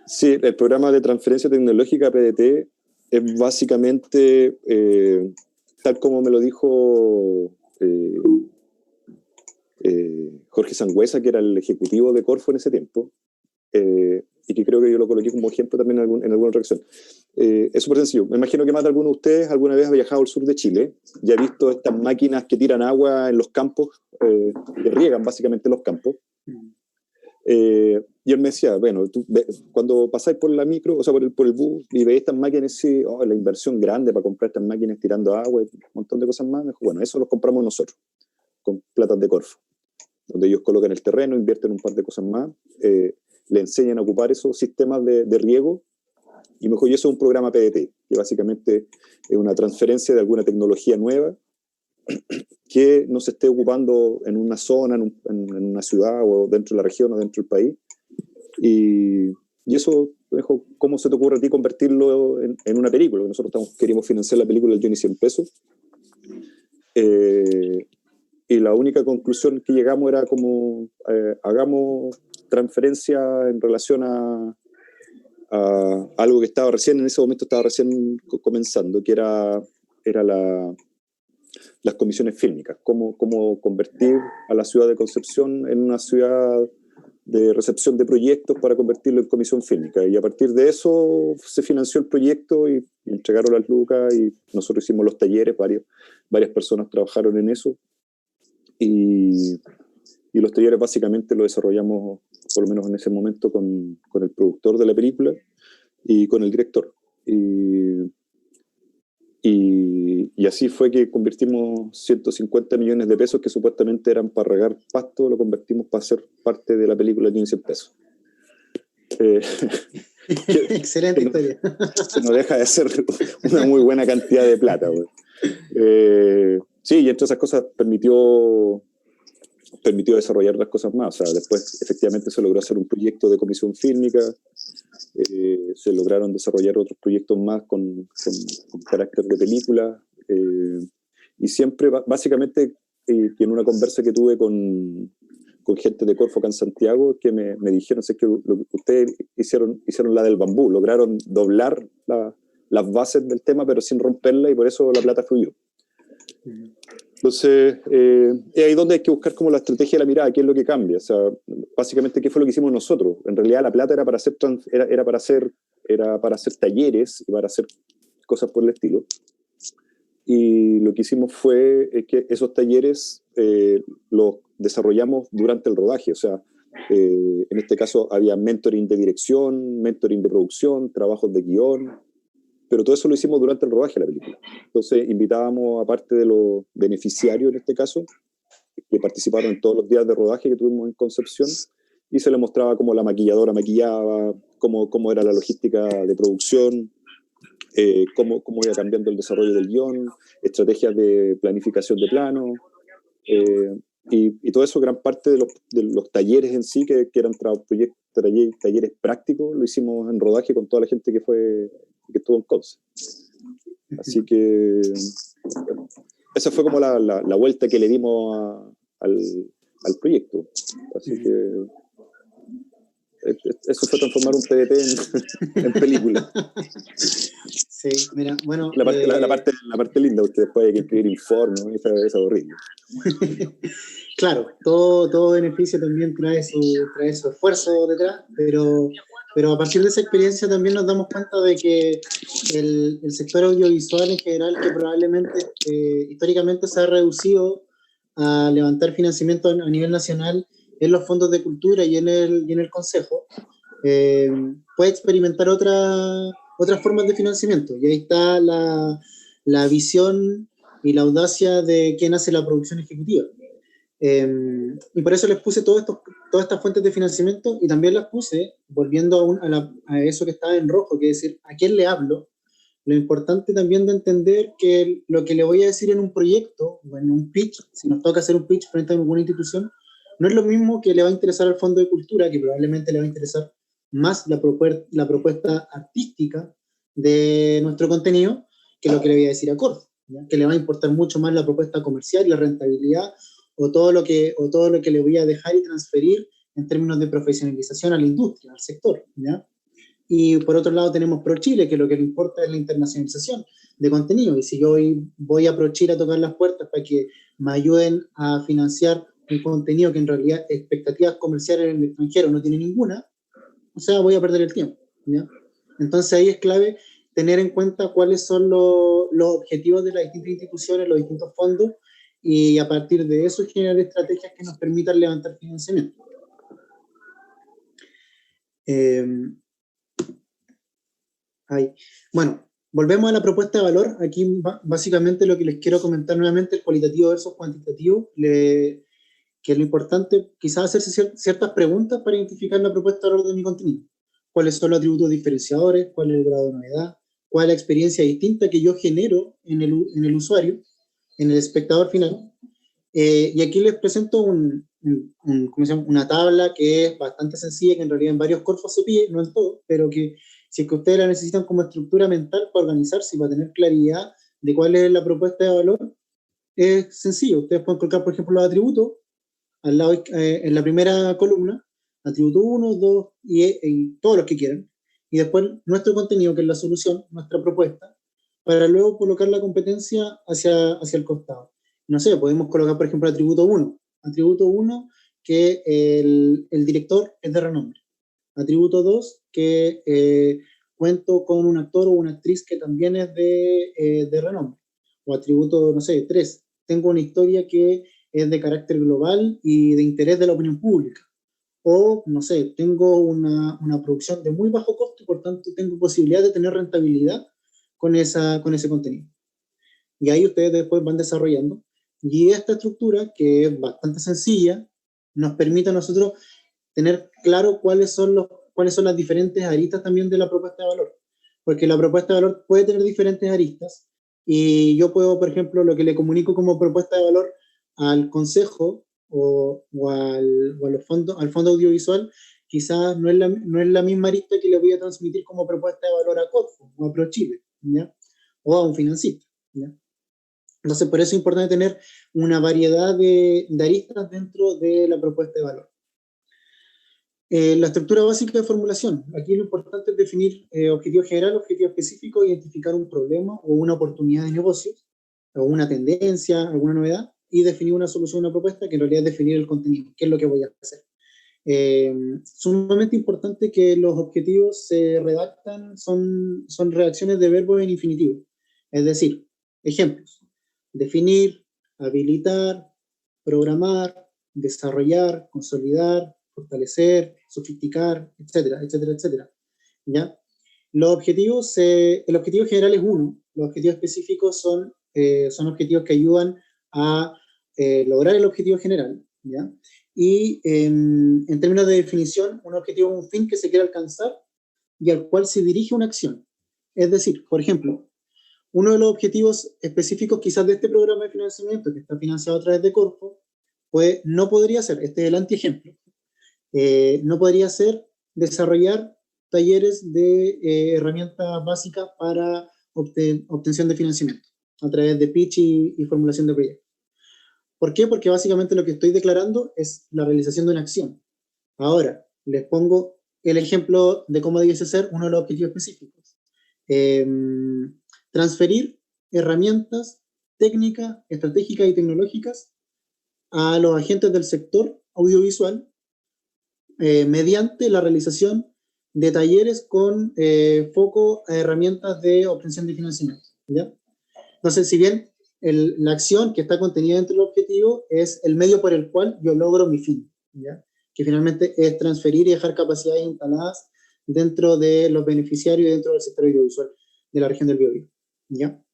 Sí, el programa de transferencia tecnológica PDT es básicamente, tal como me lo dijo Jorge Sangüesa, que era el ejecutivo de Corfo en ese tiempo, y que creo que yo lo coloqué como ejemplo también en alguna reacción. Es súper sencillo. Me imagino que más de alguno de ustedes alguna vez ha viajado al sur de Chile y ha visto estas máquinas que tiran agua en los campos, que riegan básicamente los campos. Y él me decía, bueno, cuando pasáis por la micro, o sea, por el bus, y veis estas máquinas, y la inversión grande para comprar estas máquinas tirando agua, y un montón de cosas más, me dijo, bueno, eso lo compramos nosotros, con platas de Corfo. donde ellos colocan el terreno, invierten un par de cosas más, le enseñan a ocupar esos sistemas de riego, y mejor, y eso es un programa PDT, que básicamente es una transferencia de alguna tecnología nueva que no se esté ocupando en una zona, en una ciudad, o dentro de la región, o dentro del país. Y eso, ¿cómo se te ocurre a ti convertirlo en una película? Nosotros queríamos financiar la película del Johnny 100 pesos. Y la única conclusión que llegamos era como, hagamos transferencia en relación a algo que estaba recién, en ese momento estaba recién comenzando, que era las comisiones fílmicas, cómo convertir a la ciudad de Concepción en una ciudad de recepción de proyectos para convertirlo en comisión fílmica. Y a partir de eso se financió el proyecto y entregaron las lucas, y nosotros hicimos los talleres, varias personas trabajaron en eso, y los talleres básicamente los desarrollamos, por lo menos en ese momento, con el productor de la película y con el director. Y así fue que convertimos 150 millones de pesos que supuestamente eran para regar pasto, lo convertimos para ser parte de la película de 100 pesos. Excelente historia. Que no deja de ser una muy buena cantidad de plata. Sí, y entre esas cosas permitió desarrollar otras cosas más. O sea, después efectivamente se logró hacer un proyecto de comisión fílmica, se lograron desarrollar otros proyectos más con carácter de película, y siempre, básicamente, y en una conversa que tuve con gente de Corfo acá en Santiago, que me dijeron, sé que ustedes hicieron la del bambú, lograron doblar las bases del tema, pero sin romperla, y por eso la plata fluyó. Entonces, es ahí donde hay que buscar como la estrategia de la mirada, qué es lo que cambia. O sea, básicamente, ¿qué fue lo que hicimos nosotros? En realidad, la plata era para hacer talleres y para hacer cosas por el estilo. Y lo que hicimos fue que esos talleres los desarrollamos durante el rodaje. O sea, en este caso había mentoring de dirección, mentoring de producción, trabajos de guión, pero todo eso lo hicimos durante el rodaje de la película. Entonces invitábamos, aparte de los beneficiarios en este caso, que participaron en todos los días de rodaje que tuvimos en Concepción, y se les mostraba cómo la maquilladora maquillaba, cómo era la logística de producción, cómo iba cambiando el desarrollo del guión, estrategias de planificación de plano, y todo eso, gran parte de los talleres en sí, que eran talleres prácticos, lo hicimos en rodaje con toda la gente que estuvo en Conce. Así que esa fue como la vuelta que le dimos al proyecto. Así que eso fue transformar un PDT en película. Sí, mira, bueno. La parte linda, porque después hay que escribir informes, y eso es horrible. Claro, todo beneficio también trae su esfuerzo detrás, pero a partir de esa experiencia también nos damos cuenta de que el sector audiovisual en general, que probablemente históricamente se ha reducido a levantar financiamiento a nivel nacional en los fondos de cultura y en el Consejo, puede experimentar otras formas de financiamiento. Y ahí está la visión y la audacia de quien hace la producción ejecutiva. Y por eso les puse todas estas fuentes de financiamiento, y también las puse volviendo a eso que estaba en rojo, que es decir, ¿a quién le hablo? Lo importante también de entender que lo que le voy a decir en un proyecto o en un pitch, si nos toca hacer un pitch frente a alguna institución, no es lo mismo que le va a interesar al Fondo de Cultura, que probablemente le va a interesar más la propuesta artística de nuestro contenido, que lo que le voy a decir a Corfo, ¿ya? Que le va a importar mucho más la propuesta comercial y la rentabilidad, o todo lo que le voy a dejar y transferir en términos de profesionalización a la industria, al sector, ¿ya? Y por otro lado tenemos ProChile, que lo que le importa es la internacionalización de contenido. Y si yo voy a ProChile a tocar las puertas para que me ayuden a financiar un contenido que en realidad expectativas comerciales en el extranjero no tiene ninguna, o sea, voy a perder el tiempo, ¿ya? Entonces ahí es clave tener en cuenta cuáles son los objetivos de las distintas instituciones, los distintos fondos, y a partir de eso generar estrategias que nos permitan levantar financiamiento. Bueno, volvemos a la propuesta de valor. Aquí básicamente lo que les quiero comentar nuevamente es cualitativo versus cuantitativo. que es lo importante, quizás hacerse ciertas preguntas para identificar la propuesta de valor de mi contenido. ¿Cuáles son los atributos diferenciadores? ¿Cuál es el grado de novedad? ¿Cuál es la experiencia distinta que yo genero en el usuario, en el espectador final? Y aquí les presento ¿cómo se llama? Una tabla que es bastante sencilla, que en realidad en varios corfos se pide, no en todos, pero que si es que ustedes la necesitan como estructura mental para organizarse y para tener claridad de cuál es la propuesta de valor, es sencillo. Ustedes pueden colocar, por ejemplo, los atributos al lado, en la primera columna, atributo 1, 2 y todos los que quieran. Y después nuestro contenido, que es la solución, nuestra propuesta, para luego colocar la competencia hacia el costado. No sé, podemos colocar, por ejemplo, atributo 1. Atributo 1, que el director es de renombre. Atributo 2, que cuento con un actor o una actriz que también es de renombre. O atributo, no sé, 3. Tengo una historia que es de carácter global y de interés de la opinión pública. O, no sé, tengo una producción de muy bajo costo y por tanto tengo posibilidad de tener rentabilidad con ese contenido. Y ahí ustedes después van desarrollando. Y esta estructura, que es bastante sencilla, nos permite a nosotros tener claro cuáles son las diferentes aristas también de la propuesta de valor. Porque la propuesta de valor puede tener diferentes aristas y yo puedo, por ejemplo, lo que le comunico como propuesta de valor al consejo o al fondo audiovisual, quizás no es la misma arista que le voy a transmitir como propuesta de valor a Corfo o a ProChile, ¿ya? O a un financista, ¿ya? Entonces, por eso es importante tener una variedad de aristas dentro de la propuesta de valor. La estructura básica de formulación. Aquí lo importante es definir objetivo general, objetivo específico, identificar un problema o una oportunidad de negocio, o una tendencia, alguna novedad, y definir una solución, una propuesta, que en realidad es definir el contenido, qué es lo que voy a hacer. Sumamente importante que los objetivos se redactan, son redacciones de verbos en infinitivo. Es decir, ejemplos: definir, habilitar, programar, desarrollar, consolidar, fortalecer, sofisticar, etcétera, etcétera, etcétera. ¿Ya? El objetivo general es uno, los objetivos específicos son objetivos que ayudan a lograr el objetivo general, ¿ya? Y en términos de definición, un objetivo es un fin que se quiere alcanzar y al cual se dirige una acción. Es decir, por ejemplo, uno de los objetivos específicos quizás de este programa de financiamiento que está financiado a través de Corfo, pues no podría ser, este es el antiejemplo, no podría ser desarrollar talleres de herramientas básicas para obtención de financiamiento a través de pitch y formulación de proyectos. ¿Por qué? Porque básicamente lo que estoy declarando es la realización de una acción. Ahora, les pongo el ejemplo de cómo debiese ser uno de los objetivos específicos. Transferir herramientas técnicas, estratégicas y tecnológicas a los agentes del sector audiovisual mediante la realización de talleres con foco a herramientas de obtención de financiamiento, ¿ya? Entonces, si bien la acción que está contenida dentro del objetivo es el medio por el cual yo logro mi fin, ¿ya? Que finalmente es transferir y dejar capacidades instaladas dentro de los beneficiarios y dentro del sector audiovisual de la región del Biobío, ¿ya?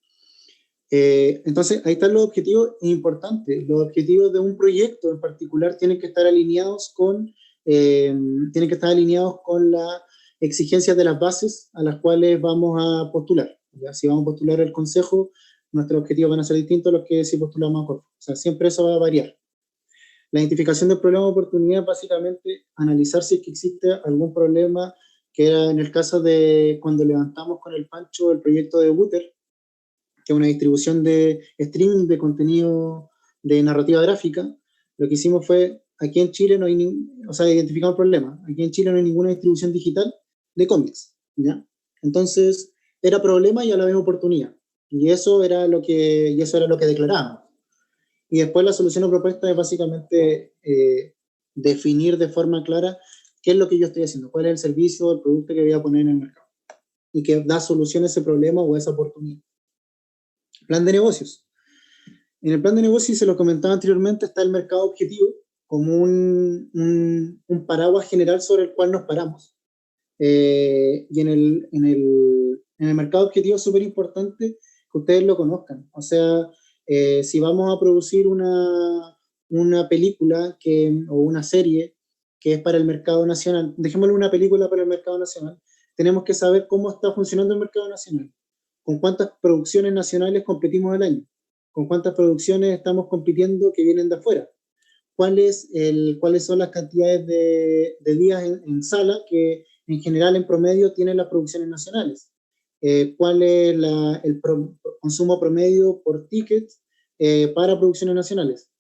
Entonces, ahí están los objetivos importantes. Los objetivos de un proyecto en particular tienen que estar alineados con las exigencias de las bases a las cuales vamos a postular, ¿ya? Si vamos a postular el consejo, nuestros objetivos van a ser distintos a los que si postulamos a Corfo. O sea, siempre eso va a variar. La identificación del problema o oportunidad es básicamente analizar si es que existe algún problema, que era en el caso de cuando levantamos con el Pancho el proyecto de Butter, que es una distribución de streaming de contenido de narrativa gráfica. Lo que hicimos fue, aquí en Chile no hay identificamos el problema. Aquí en Chile no hay ninguna distribución digital de cómics, ¿ya? Entonces, era problema y a la vez oportunidad. Y eso era lo que declarábamos. Y después la solución o propuesta es básicamente definir de forma clara qué es lo que yo estoy haciendo, cuál es el servicio o el producto que voy a poner en el mercado y que da solución a ese problema o a esa oportunidad. Plan de negocios. En el plan de negocios, se lo comentaba anteriormente, está el mercado objetivo como un paraguas general sobre el cual nos paramos. Y en el mercado objetivo es súper importante que ustedes lo conozcan. O sea, si vamos a producir una una película o una serie que es para el mercado nacional, dejémosle una película para el mercado nacional, tenemos que saber cómo está funcionando el mercado nacional, con cuántas producciones nacionales competimos al año, con cuántas producciones estamos compitiendo que vienen de afuera, cuáles son las cantidades de días en sala que en general en promedio tienen las producciones nacionales, cuál es el consumo promedio por ticket para producciones nacionales.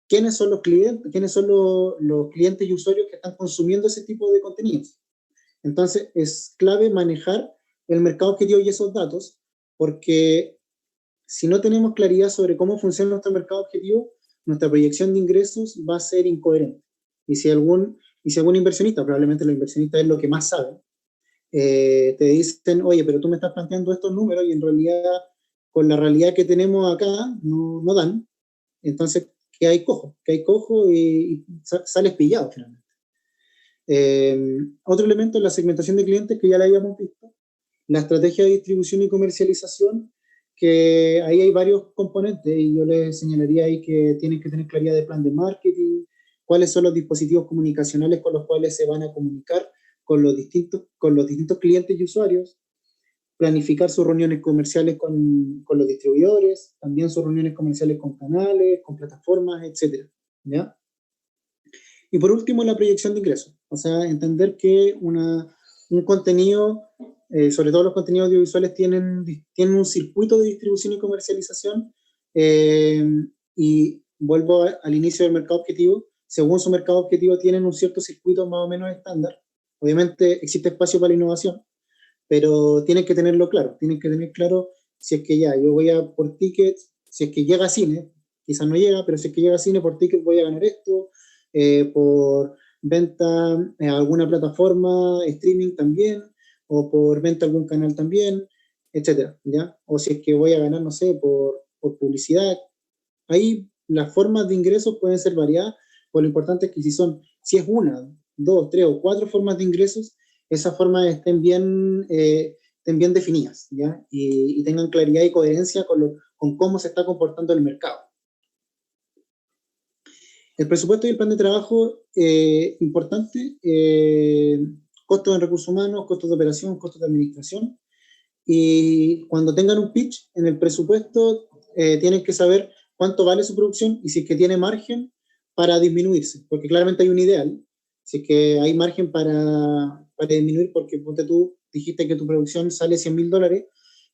¿Quiénes son los clientes? ¿Quiénes son los clientes y usuarios que están consumiendo ese tipo de contenidos? Entonces, es clave manejar el mercado objetivo y esos datos, porque si no tenemos claridad sobre cómo funciona nuestro mercado objetivo, nuestra proyección de ingresos va a ser incoherente. Y si algún inversionista, probablemente los inversionistas es lo que más saben, te dicen, oye, pero tú me estás planteando estos números y en realidad, con la realidad que tenemos acá, no dan. Entonces, que hay cojo y sales pillado finalmente. Otro elemento es la segmentación de clientes, que ya la habíamos visto, la estrategia de distribución y comercialización, que ahí hay varios componentes y yo les señalaría ahí que tienen que tener claridad de plan de marketing, cuáles son los dispositivos comunicacionales con los cuales se van a comunicar con los distintos clientes y usuarios, planificar sus reuniones comerciales con los distribuidores, también sus reuniones comerciales con canales, con plataformas, etc. ¿Ya? Y por último, la proyección de ingresos. O sea, entender que un contenido, sobre todo los contenidos audiovisuales, tienen un circuito de distribución y comercialización, y vuelvo al inicio del mercado objetivo. Según su mercado objetivo tienen un cierto circuito más o menos estándar. Obviamente existe espacio para la innovación, pero tienen que tenerlo claro, si es que ya, yo voy a por tickets, si es que llega a cine, quizás no llega, pero si es que llega a cine por tickets voy a ganar esto, por venta a alguna plataforma, streaming también, o por venta a algún canal también, etcétera, ¿ya? O si es que voy a ganar, no sé, por publicidad. Ahí las formas de ingresos pueden ser variadas, pero lo importante es que si es una, dos, tres o cuatro formas de ingresos, esas formas estén bien definidas, ¿ya? Y tengan claridad y coherencia con cómo se está comportando el mercado. El presupuesto y el plan de trabajo, importante, costos en recursos humanos, costos de operación, costos de administración. Y cuando tengan un pitch en el presupuesto, tienen que saber cuánto vale su producción y si es que tiene margen para disminuirse, porque claramente hay un ideal. Si es que hay margen para disminuir, porque tú dijiste que tu producción sale $100,000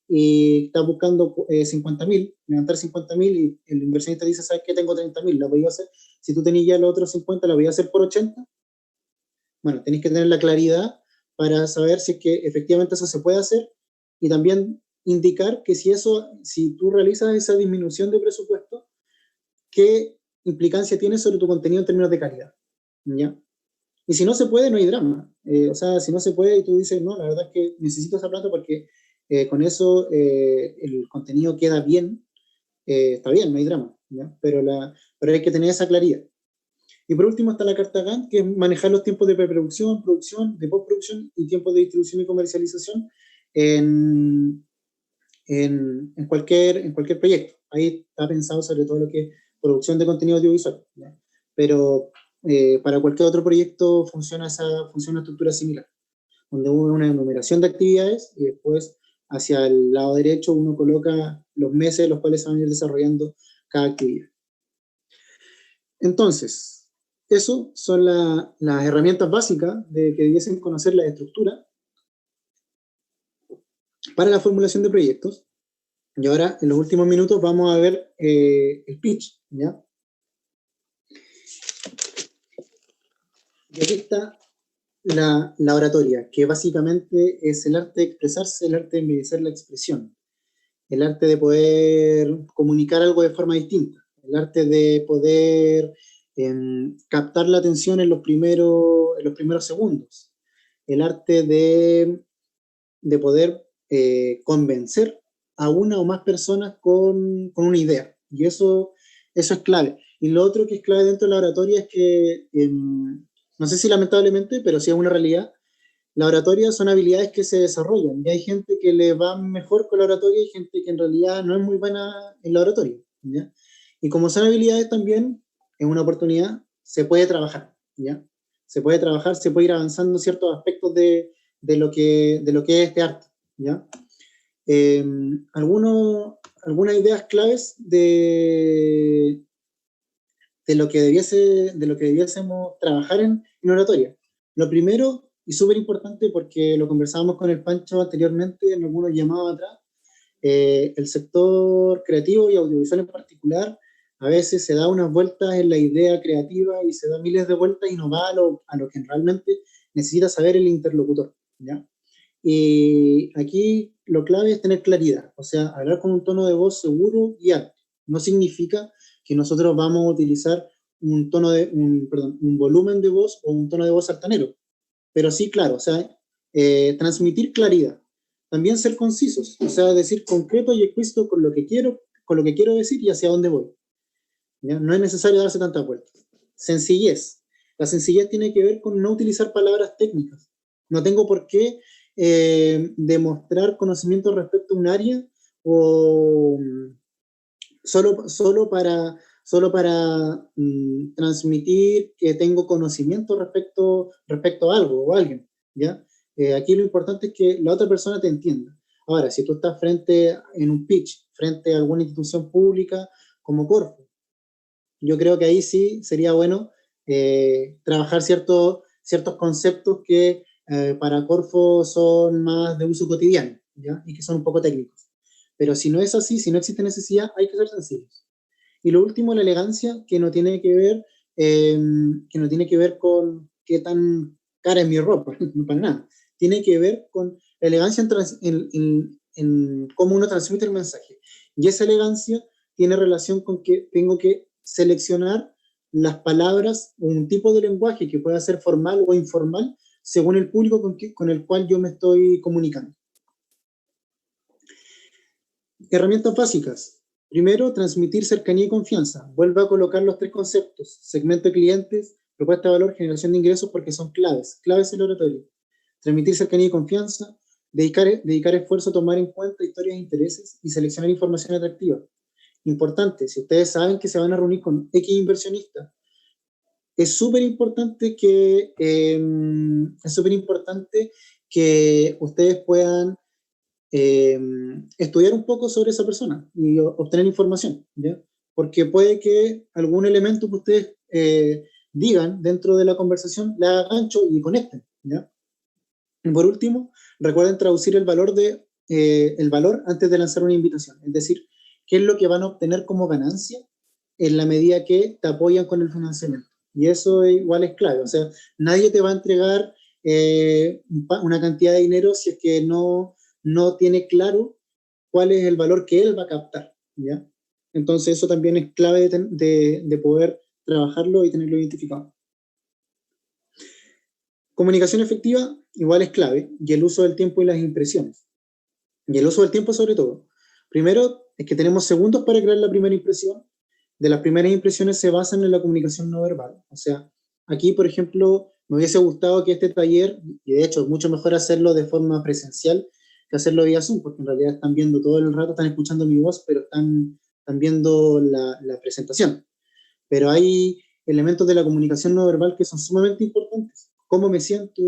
y estás buscando 50.000, levantar 50.000 y el inversionista dice, ¿sabes qué? Tengo 30.000, la voy a hacer. Si tú tenías ya los otros 50, la voy a hacer por 80. Bueno, tenéis que tener la claridad para saber si es que efectivamente eso se puede hacer y también indicar que si tú realizas esa disminución de presupuesto, ¿qué implicancia tiene sobre tu contenido en términos de calidad? ¿Ya? Y si no se puede, no hay drama. O sea, si no se puede y tú dices, no, la verdad es que necesito esa plata porque con eso el contenido queda bien, está bien, no hay drama, ¿ya? Pero hay que tener esa claridad. Y por último está la carta Gantt, que es manejar los tiempos de preproducción, producción, de postproducción y tiempos de distribución y comercialización en cualquier proyecto. Ahí está pensado sobre todo lo que es producción de contenido audiovisual, ¿ya? Pero para cualquier otro proyecto funciona una estructura similar, donde hubo una enumeración de actividades y después hacia el lado derecho uno coloca los meses en los cuales se van a ir desarrollando cada actividad. Entonces, eso son las herramientas básicas de que debiesen conocer la estructura para la formulación de proyectos. Y ahora, en los últimos minutos, vamos a ver el pitch, ¿ya? Y aquí está la oratoria, que básicamente es el arte de expresarse, el arte de embellecer la expresión, el arte de poder comunicar algo de forma distinta, el arte de poder captar la atención en los primeros segundos, el arte de poder convencer a una o más personas con una idea. Y eso es clave. Y lo otro que es clave dentro de la oratoria es que, no sé si lamentablemente, pero sí es una realidad, la oratoria son habilidades que se desarrollan. Y hay gente que le va mejor con la oratoria y gente que en realidad no es muy buena en la oratoria, ¿ya? Y como son habilidades también, es una oportunidad, se puede trabajar, ¿ya? Se puede trabajar, se puede ir avanzando ciertos aspectos de lo que es este arte, ¿ya? Algunas ideas claves de lo que debiésemos trabajar en oratoria. Lo primero, y súper importante porque lo conversábamos con el Pancho anteriormente en algunos llamados atrás, el sector creativo y audiovisual en particular a veces se da unas vueltas en la idea creativa y se da miles de vueltas y no va a lo que realmente necesita saber el interlocutor, ¿ya? Y aquí lo clave es tener claridad, o sea, hablar con un tono de voz seguro y alto. No significa que nosotros vamos a utilizar un volumen de voz o un tono de voz altanero, pero sí, claro, o sea, transmitir claridad. También ser concisos, o sea, decir concreto y explícito con lo que quiero decir y hacia dónde voy, ¿ya? No es necesario darse tantas vueltas. Sencillez. La sencillez tiene que ver con no utilizar palabras técnicas. No tengo por qué demostrar conocimiento respecto a un área o solo para transmitir que tengo conocimiento respecto a algo o a alguien, ¿ya? Aquí lo importante es que la otra persona te entienda. Ahora, si tú estás en un pitch, frente a alguna institución pública como Corfo, yo creo que ahí sí sería bueno trabajar ciertos conceptos que para Corfo son más de uso cotidiano, ¿ya? Y que son un poco técnicos. Pero si no es así, si no existe necesidad, hay que ser sencillos. Y lo último, la elegancia, que no tiene que ver con qué tan cara es mi ropa, no para nada. Tiene que ver con la elegancia en cómo uno transmite el mensaje. Y esa elegancia tiene relación con que tengo que seleccionar las palabras o un tipo de lenguaje que pueda ser formal o informal según el público con el cual yo me estoy comunicando. Herramientas básicas. Primero, transmitir cercanía y confianza. Vuelvo a colocar los tres conceptos: segmento de clientes, propuesta de valor, generación de ingresos, porque son claves en el oratorio. Transmitir cercanía y confianza, dedicar esfuerzo a tomar en cuenta historias e intereses y seleccionar información atractiva. Importante, si ustedes saben que se van a reunir con X inversionista, es súper importante que ustedes puedan estudiar un poco sobre esa persona y obtener información, ¿ya? Porque puede que algún elemento que ustedes digan dentro de la conversación le haga gancho y conecten, ¿ya? Y por último, recuerden traducir el valor antes de lanzar una invitación, es decir, qué es lo que van a obtener como ganancia en la medida que te apoyan con el financiamiento. Y eso igual es clave, o sea, nadie te va a entregar una cantidad de dinero si es que no tiene claro cuál es el valor que él va a captar, ¿ya? Entonces eso también es clave de poder trabajarlo y tenerlo identificado. Comunicación efectiva igual es clave, y el uso del tiempo y las impresiones. Y el uso del tiempo sobre todo. Primero es que tenemos segundos para crear la primera impresión. De las primeras impresiones se basan en la comunicación no verbal. O sea, aquí, por ejemplo, me hubiese gustado que este taller, y de hecho es mucho mejor hacerlo de forma presencial que hacerlo vía Zoom, porque en realidad están viendo todo el rato, están escuchando mi voz, pero están viendo la presentación. Pero hay elementos de la comunicación no verbal que son sumamente importantes. Cómo me siento,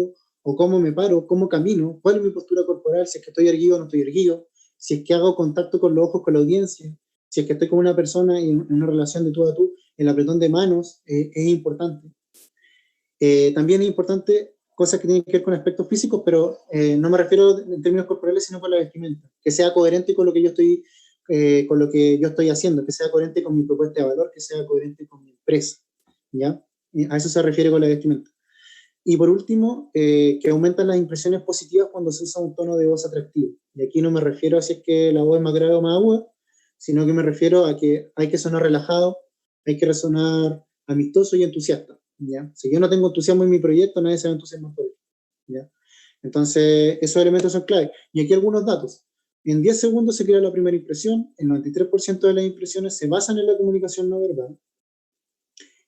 o cómo me paro, cómo camino, cuál es mi postura corporal, si es que estoy erguido o no estoy erguido, si es que hago contacto con los ojos con la audiencia, si es que estoy con una persona en una relación de tú a tú, el apretón de manos es importante. También es importante cosas que tienen que ver con aspectos físicos, pero no me refiero en términos corporales, sino con la vestimenta, que sea coherente con lo que yo estoy haciendo, que sea coherente con mi propuesta de valor, que sea coherente con mi empresa, ¿ya? A eso se refiere con la vestimenta. Y por último, que aumentan las impresiones positivas cuando se usa un tono de voz atractivo. Y aquí no me refiero a si es que la voz es más grave o más aguda, sino que me refiero a que hay que sonar relajado, hay que sonar amistoso y entusiasta, ¿ya? Si yo no tengo entusiasmo en mi proyecto, nadie se va a entusiasmar por él, ¿ya? Entonces, esos elementos son clave. Y aquí algunos datos. En 10 segundos se crea la primera impresión, el 93% de las impresiones se basan en la comunicación no verbal,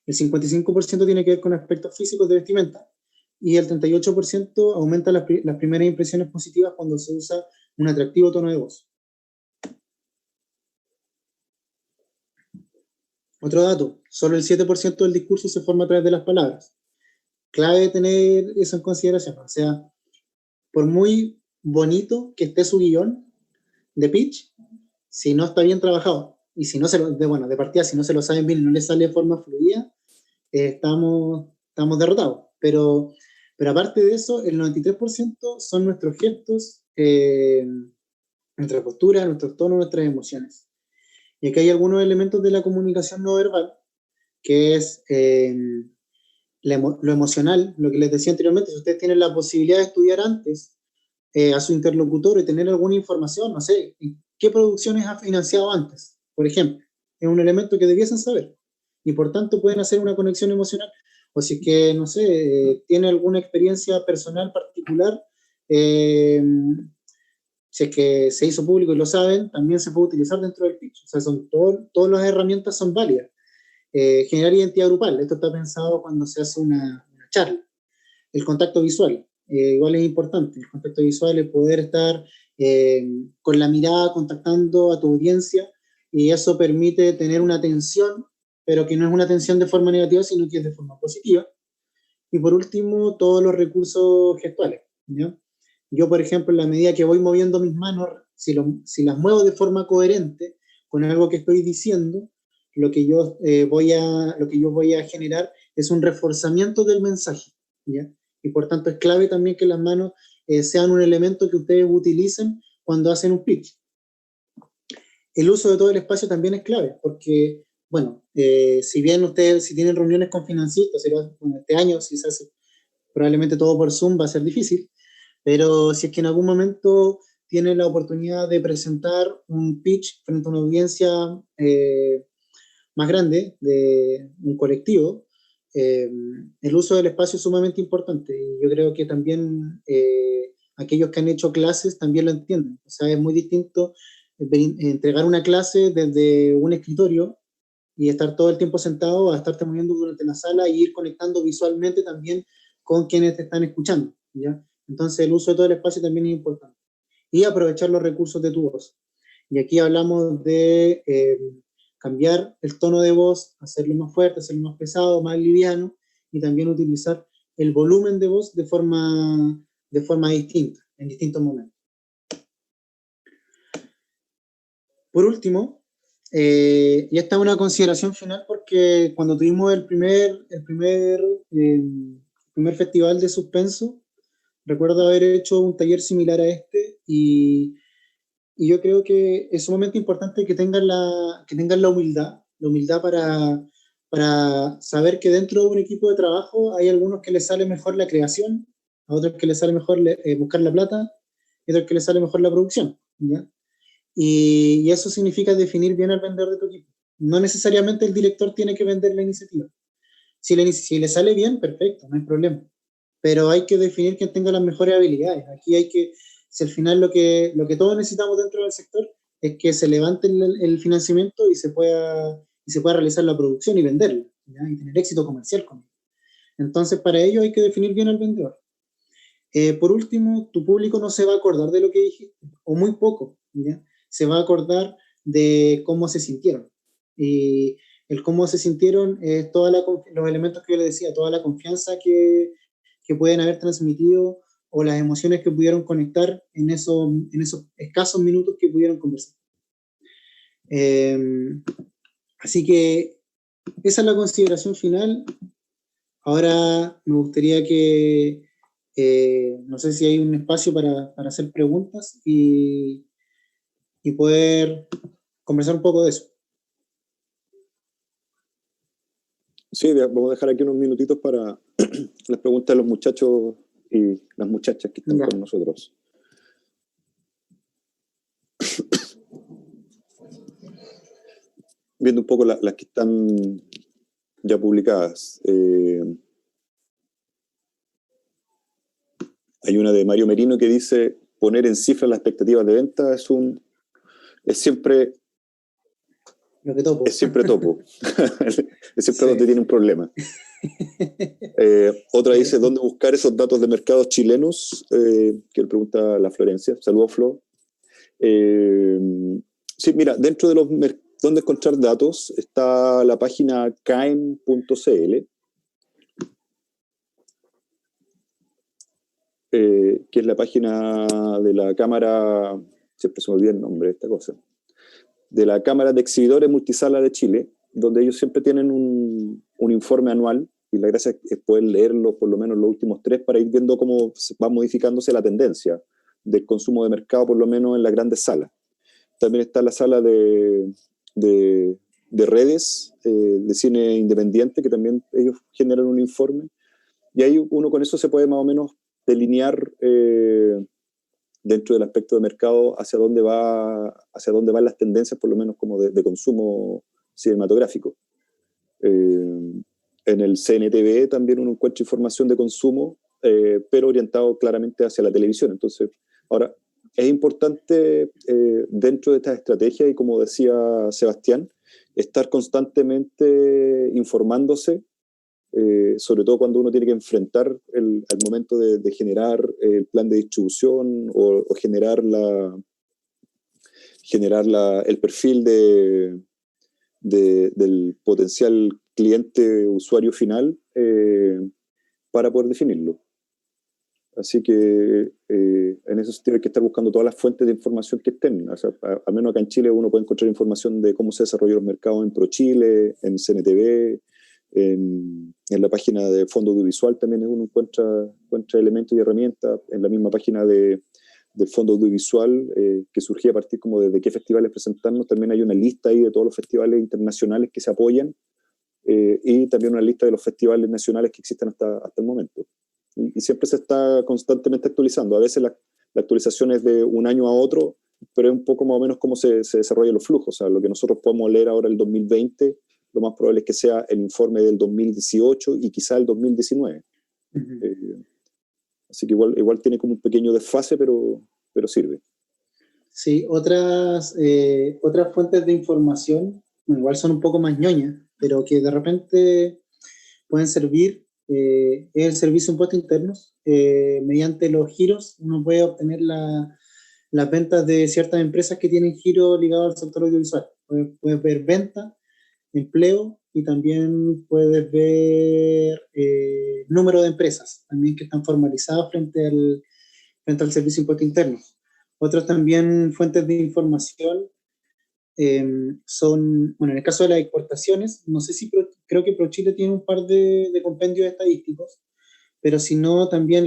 el 55% tiene que ver con aspectos físicos de vestimenta, y el 38% aumenta las primeras impresiones positivas cuando se usa un atractivo tono de voz. Otro dato, solo el 7% del discurso se forma a través de las palabras. Clave tener eso en consideración. O sea, por muy bonito que esté su guión de pitch, si no está bien trabajado, y si no se lo, de partida, si no se lo saben bien y no les sale de forma fluida, estamos derrotados. Pero aparte de eso, el 93% son nuestros gestos, nuestra postura, nuestros tonos, nuestras emociones. Y aquí hay algunos elementos de la comunicación no verbal, que es lo emocional, lo que les decía anteriormente. Si ustedes tienen la posibilidad de estudiar antes a su interlocutor y tener alguna información, no sé, qué producciones ha financiado antes, por ejemplo, es un elemento que debiesen saber y por tanto pueden hacer una conexión emocional. O si es que, no sé, tiene alguna experiencia personal particular, si es que se hizo público y lo saben, también se puede utilizar dentro del pitch. O sea, todas las herramientas son válidas. Generar identidad grupal, esto está pensado cuando se hace una charla. El contacto visual, igual es importante. El contacto visual es poder estar con la mirada contactando a tu audiencia y eso permite tener una atención, pero que no es una atención de forma negativa, sino que es de forma positiva. Y por último, todos los recursos gestuales, ¿ya? Yo, por ejemplo, en la medida que voy moviendo mis manos, si las muevo de forma coherente con algo que estoy diciendo, lo que yo voy a generar es un reforzamiento del mensaje, ¿ya? Y por tanto es clave también que las manos sean un elemento que ustedes utilicen cuando hacen un pitch. El uso de todo el espacio también es clave, porque, bueno, si bien ustedes, si tienen reuniones con financistas, este año, si se hace probablemente todo por Zoom, va a ser difícil, pero si es que en algún momento tienen la oportunidad de presentar un pitch frente a una audiencia más grande, de un colectivo, el uso del espacio es sumamente importante. Y yo creo que también aquellos que han hecho clases también lo entienden. O sea, es muy distinto entregar una clase desde un escritorio y estar todo el tiempo sentado a estarte moviendo durante la sala y ir conectando visualmente también con quienes te están escuchando, ¿ya? Entonces el uso de todo el espacio también es importante. Y aprovechar los recursos de tu voz. Y aquí hablamos de cambiar el tono de voz, hacerlo más fuerte, hacerlo más pesado, más liviano, y también utilizar el volumen de voz de forma distinta, en distintos momentos. Por último, y esta es una consideración final porque cuando tuvimos el primer festival de suspenso, recuerdo haber hecho un taller similar a este y yo creo que es sumamente importante que tengan la humildad para saber que dentro de un equipo de trabajo hay algunos que les sale mejor la creación, a otros que les sale mejor buscar la plata, y a otros que les sale mejor la producción, ¿ya? Y eso significa definir bien al vendedor de tu equipo. No necesariamente el director tiene que vender la iniciativa. Si le sale bien, perfecto, no hay problema. Pero hay que definir quién tenga las mejores habilidades. Aquí hay que, si al final lo que todos necesitamos dentro del sector es que se levante el financiamiento y se pueda realizar la producción y venderla, ¿ya? Y tener éxito comercial con ello. Entonces, para ello hay que definir bien al vendedor. Por último, tu público no se va a acordar de lo que dijiste, o muy poco, ¿ya? Se va a acordar de cómo se sintieron. Y el cómo se sintieron es los elementos que yo les decía, toda la confianza que pueden haber transmitido o las emociones que pudieron conectar en esos escasos minutos que pudieron conversar. Así que esa es la consideración final. Ahora me gustaría que, no sé si hay un espacio para hacer preguntas y poder conversar un poco de eso. Sí, vamos a dejar aquí unos minutitos para las preguntas de los muchachos y las muchachas que están con nosotros. Viendo un poco las que están ya publicadas. Hay una de Mario Merino que dice: poner en cifras las expectativas de venta es siempre topo. Es siempre donde tiene un problema. Otra dice: ¿dónde buscar esos datos de mercados chilenos? Que le pregunta la Florencia. Saludos, Flo. Sí, mira, dentro de ¿Dónde encontrar datos? Está la página caem.cl, que es la página de la Cámara, siempre se me olvida el nombre de esta cosa, de la Cámara de Exhibidores Multisala de Chile, donde ellos siempre tienen un informe anual, y la gracia es poder leerlo por lo menos los últimos 3 para ir viendo cómo va modificándose la tendencia del consumo de mercado, por lo menos en las grandes salas. También está la sala de redes, de cine independiente, que también ellos generan un informe, y ahí uno con eso se puede más o menos delinear dentro del aspecto de mercado hacia dónde van las tendencias, por lo menos como de consumo cinematográfico. En el CNTV también uno encuentra información de consumo, pero orientado claramente hacia la televisión. Entonces, ahora, es importante dentro de esta estrategia, y como decía Sebastián, estar constantemente informándose, sobre todo cuando uno tiene que enfrentar al momento de generar el plan de distribución o generar el perfil del potencial cliente usuario final, para poder definirlo. Así que en eso tiene que estar buscando todas las fuentes de información que estén. O sea, al menos acá en Chile uno puede encontrar información de cómo se desarrolló los mercados en ProChile, en CNTV, en la página de Fondo Audiovisual también uno encuentra elementos y herramientas. En la misma página del Fondo Audiovisual, que surgía a partir como de qué festivales presentarnos, también hay una lista ahí de todos los festivales internacionales que se apoyan, y también una lista de los festivales nacionales que existen hasta el momento. Y siempre se está constantemente actualizando. A veces la actualización es de un año a otro, pero es un poco más o menos cómo se desarrollan los flujos. O sea, lo que nosotros podemos leer ahora el 2020, lo más probable es que sea el informe del 2018 y quizá el 2019. Uh-huh. Así que igual tiene como un pequeño desfase, pero sirve. Sí, otras fuentes de información, bueno, igual son un poco más ñoñas, pero que de repente pueden servir, es el servicio de impuestos internos. Mediante los giros uno puede obtener las ventas de ciertas empresas que tienen giros ligados al sector audiovisual. Puedes ver ventas, empleo, y también puedes ver número de empresas también que están formalizadas frente al servicio de impuestos internos. Otras también fuentes de información son, bueno, en el caso de las exportaciones, no sé si creo que ProChile tiene un par de compendios estadísticos, pero si no, también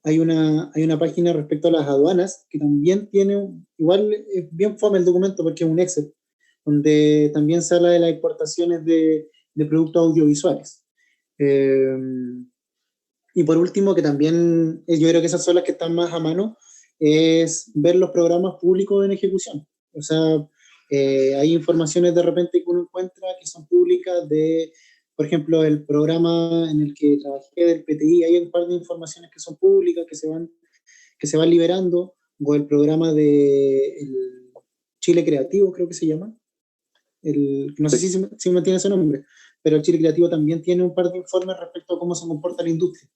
hay una página respecto a las aduanas que también tiene, igual es bien fome el documento porque es un Excel, donde también se habla de las exportaciones de productos audiovisuales. Y por último, que también yo creo que esas son las que están más a mano, es ver los programas públicos en ejecución. O sea, hay informaciones de repente que uno encuentra que son públicas de, por ejemplo, el programa en el que trabajé del PTI, hay un par de informaciones que son públicas, que se van liberando, o el programa de el Chile Creativo, creo que se llama. No sé si mantiene ese nombre, pero el Chile Creativo también tiene un par de informes respecto a cómo se comporta la industria.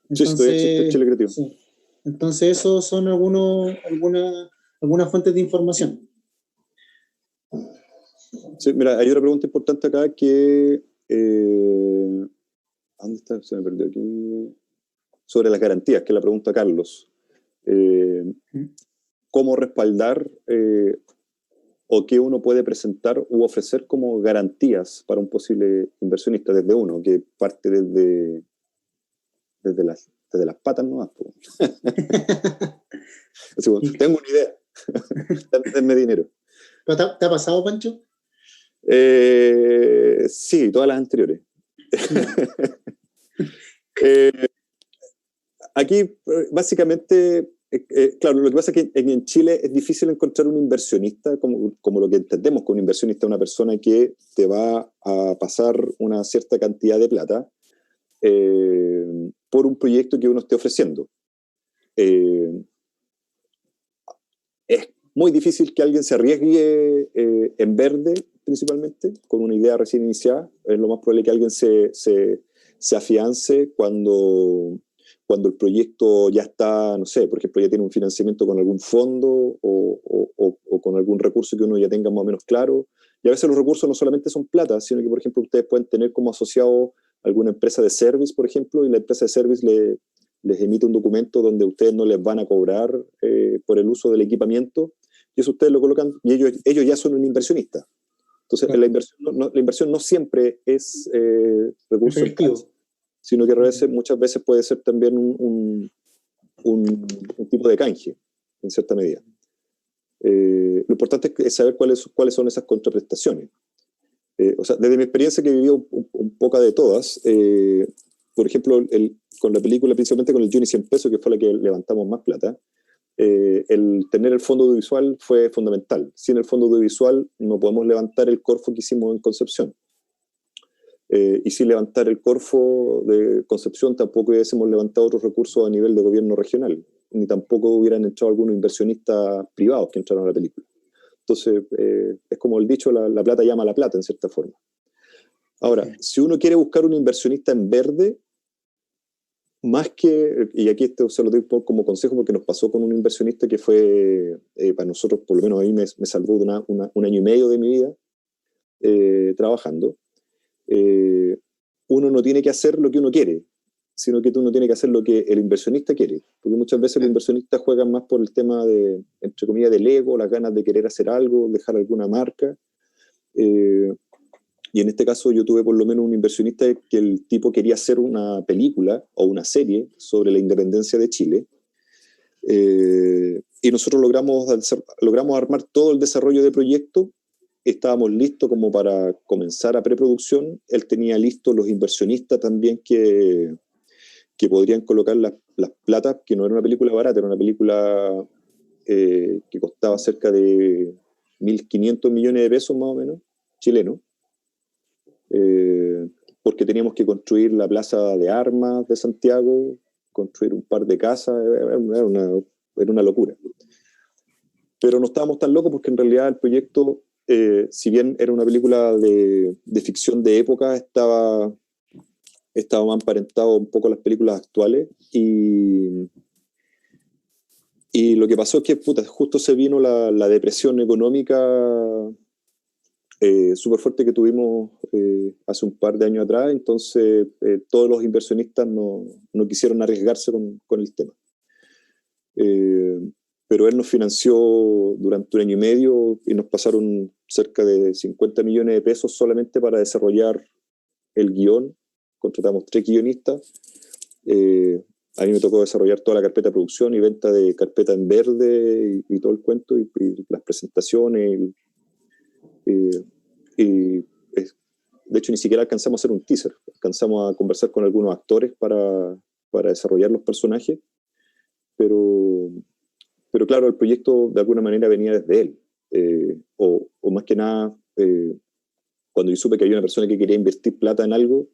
Entonces, sí, Chile Creativo. Sí. Entonces, esos son algunas fuentes de información. Sí, mira, hay otra pregunta importante acá que... ¿dónde está? Se me perdió aquí. Sobre las garantías, que es la pregunta Carlos. ¿Cómo respaldar o qué uno puede presentar u ofrecer como garantías para un posible inversionista desde uno, que parte desde las patas nomás? Así, bueno, tengo una idea. Denme dinero. ¿Te ha pasado, Pancho? Sí, todas las anteriores. Aquí, básicamente, claro, lo que pasa es que en Chile es difícil encontrar un inversionista, como lo que entendemos con un inversionista, una persona que te va a pasar una cierta cantidad de plata por un proyecto que uno esté ofreciendo. Es muy difícil que alguien se arriesgue en verde, principalmente, con una idea recién iniciada. Es lo más probable que alguien se afiance cuando cuando el proyecto ya está, no sé, por ejemplo, ya tiene un financiamiento con algún fondo o con algún recurso que uno ya tenga más o menos claro. Y a veces los recursos no solamente son plata, sino que, por ejemplo, ustedes pueden tener como asociado alguna empresa de service, por ejemplo, y la empresa de service les emite un documento donde ustedes no les van a cobrar por el uso del equipamiento, y eso ustedes lo colocan, y ellos ya son un inversionista. Entonces, Claro. la inversión no siempre es recurso en Efectivo. cash, sino que muchas veces puede ser también un tipo de canje, en cierta medida. Lo importante es saber cuáles son esas contraprestaciones. O sea, desde mi experiencia, que he vivido un poco de todas, por ejemplo, con la película, principalmente con el Juni 100 pesos, que fue la que levantamos más plata, el tener el fondo audiovisual fue fundamental. Sin el fondo audiovisual no podemos levantar el Corfo que hicimos en Concepción. Y sin levantar el Corfo de Concepción tampoco hubiésemos levantado otros recursos a nivel de gobierno regional, ni tampoco hubieran entrado algunos inversionistas privados que entraron a la película. Entonces, es como el dicho, la plata llama a la plata, en cierta forma. Ahora, si uno quiere buscar un inversionista en verde, más que, y aquí esto se lo doy como consejo porque nos pasó con un inversionista que fue, para nosotros, por lo menos a mí me salvó de un año y medio de mi vida trabajando. Uno no tiene que hacer lo que uno quiere, sino que uno tiene que hacer lo que el inversionista quiere, porque muchas veces los inversionistas juegan más por el tema de, entre comillas, del ego, las ganas de querer hacer algo, dejar alguna marca, y en este caso yo tuve por lo menos un inversionista que el tipo quería hacer una película o una serie sobre la independencia de Chile, y nosotros logramos armar todo el desarrollo de proyecto. Estábamos listos como para comenzar a preproducción. Él tenía listos los inversionistas también que podrían colocar las platas, que no era una película barata, era una película que costaba cerca de 1.500 millones de pesos más o menos, chilenos, porque teníamos que construir la plaza de armas de Santiago, construir un par de casas, era una locura. Pero no estábamos tan locos porque en realidad el proyecto, si bien era una película de ficción de época, estaba más emparentado un poco a las películas actuales, y lo que pasó es que justo se vino la depresión económica súper fuerte que tuvimos hace un par de años atrás. Entonces todos los inversionistas no quisieron arriesgarse con el tema. Pero él nos financió durante un año y medio y nos pasaron cerca de 50 millones de pesos solamente para desarrollar el guión. Contratamos 3 guionistas. A mí me tocó desarrollar toda la carpeta de producción y venta de carpeta en verde y todo el cuento, y las presentaciones. De hecho, ni siquiera alcanzamos a hacer un teaser. Alcanzamos a conversar con algunos actores para desarrollar los personajes. Pero claro, el proyecto de alguna manera venía desde él. O más que nada, cuando yo supe que había una persona que quería invertir plata en algo,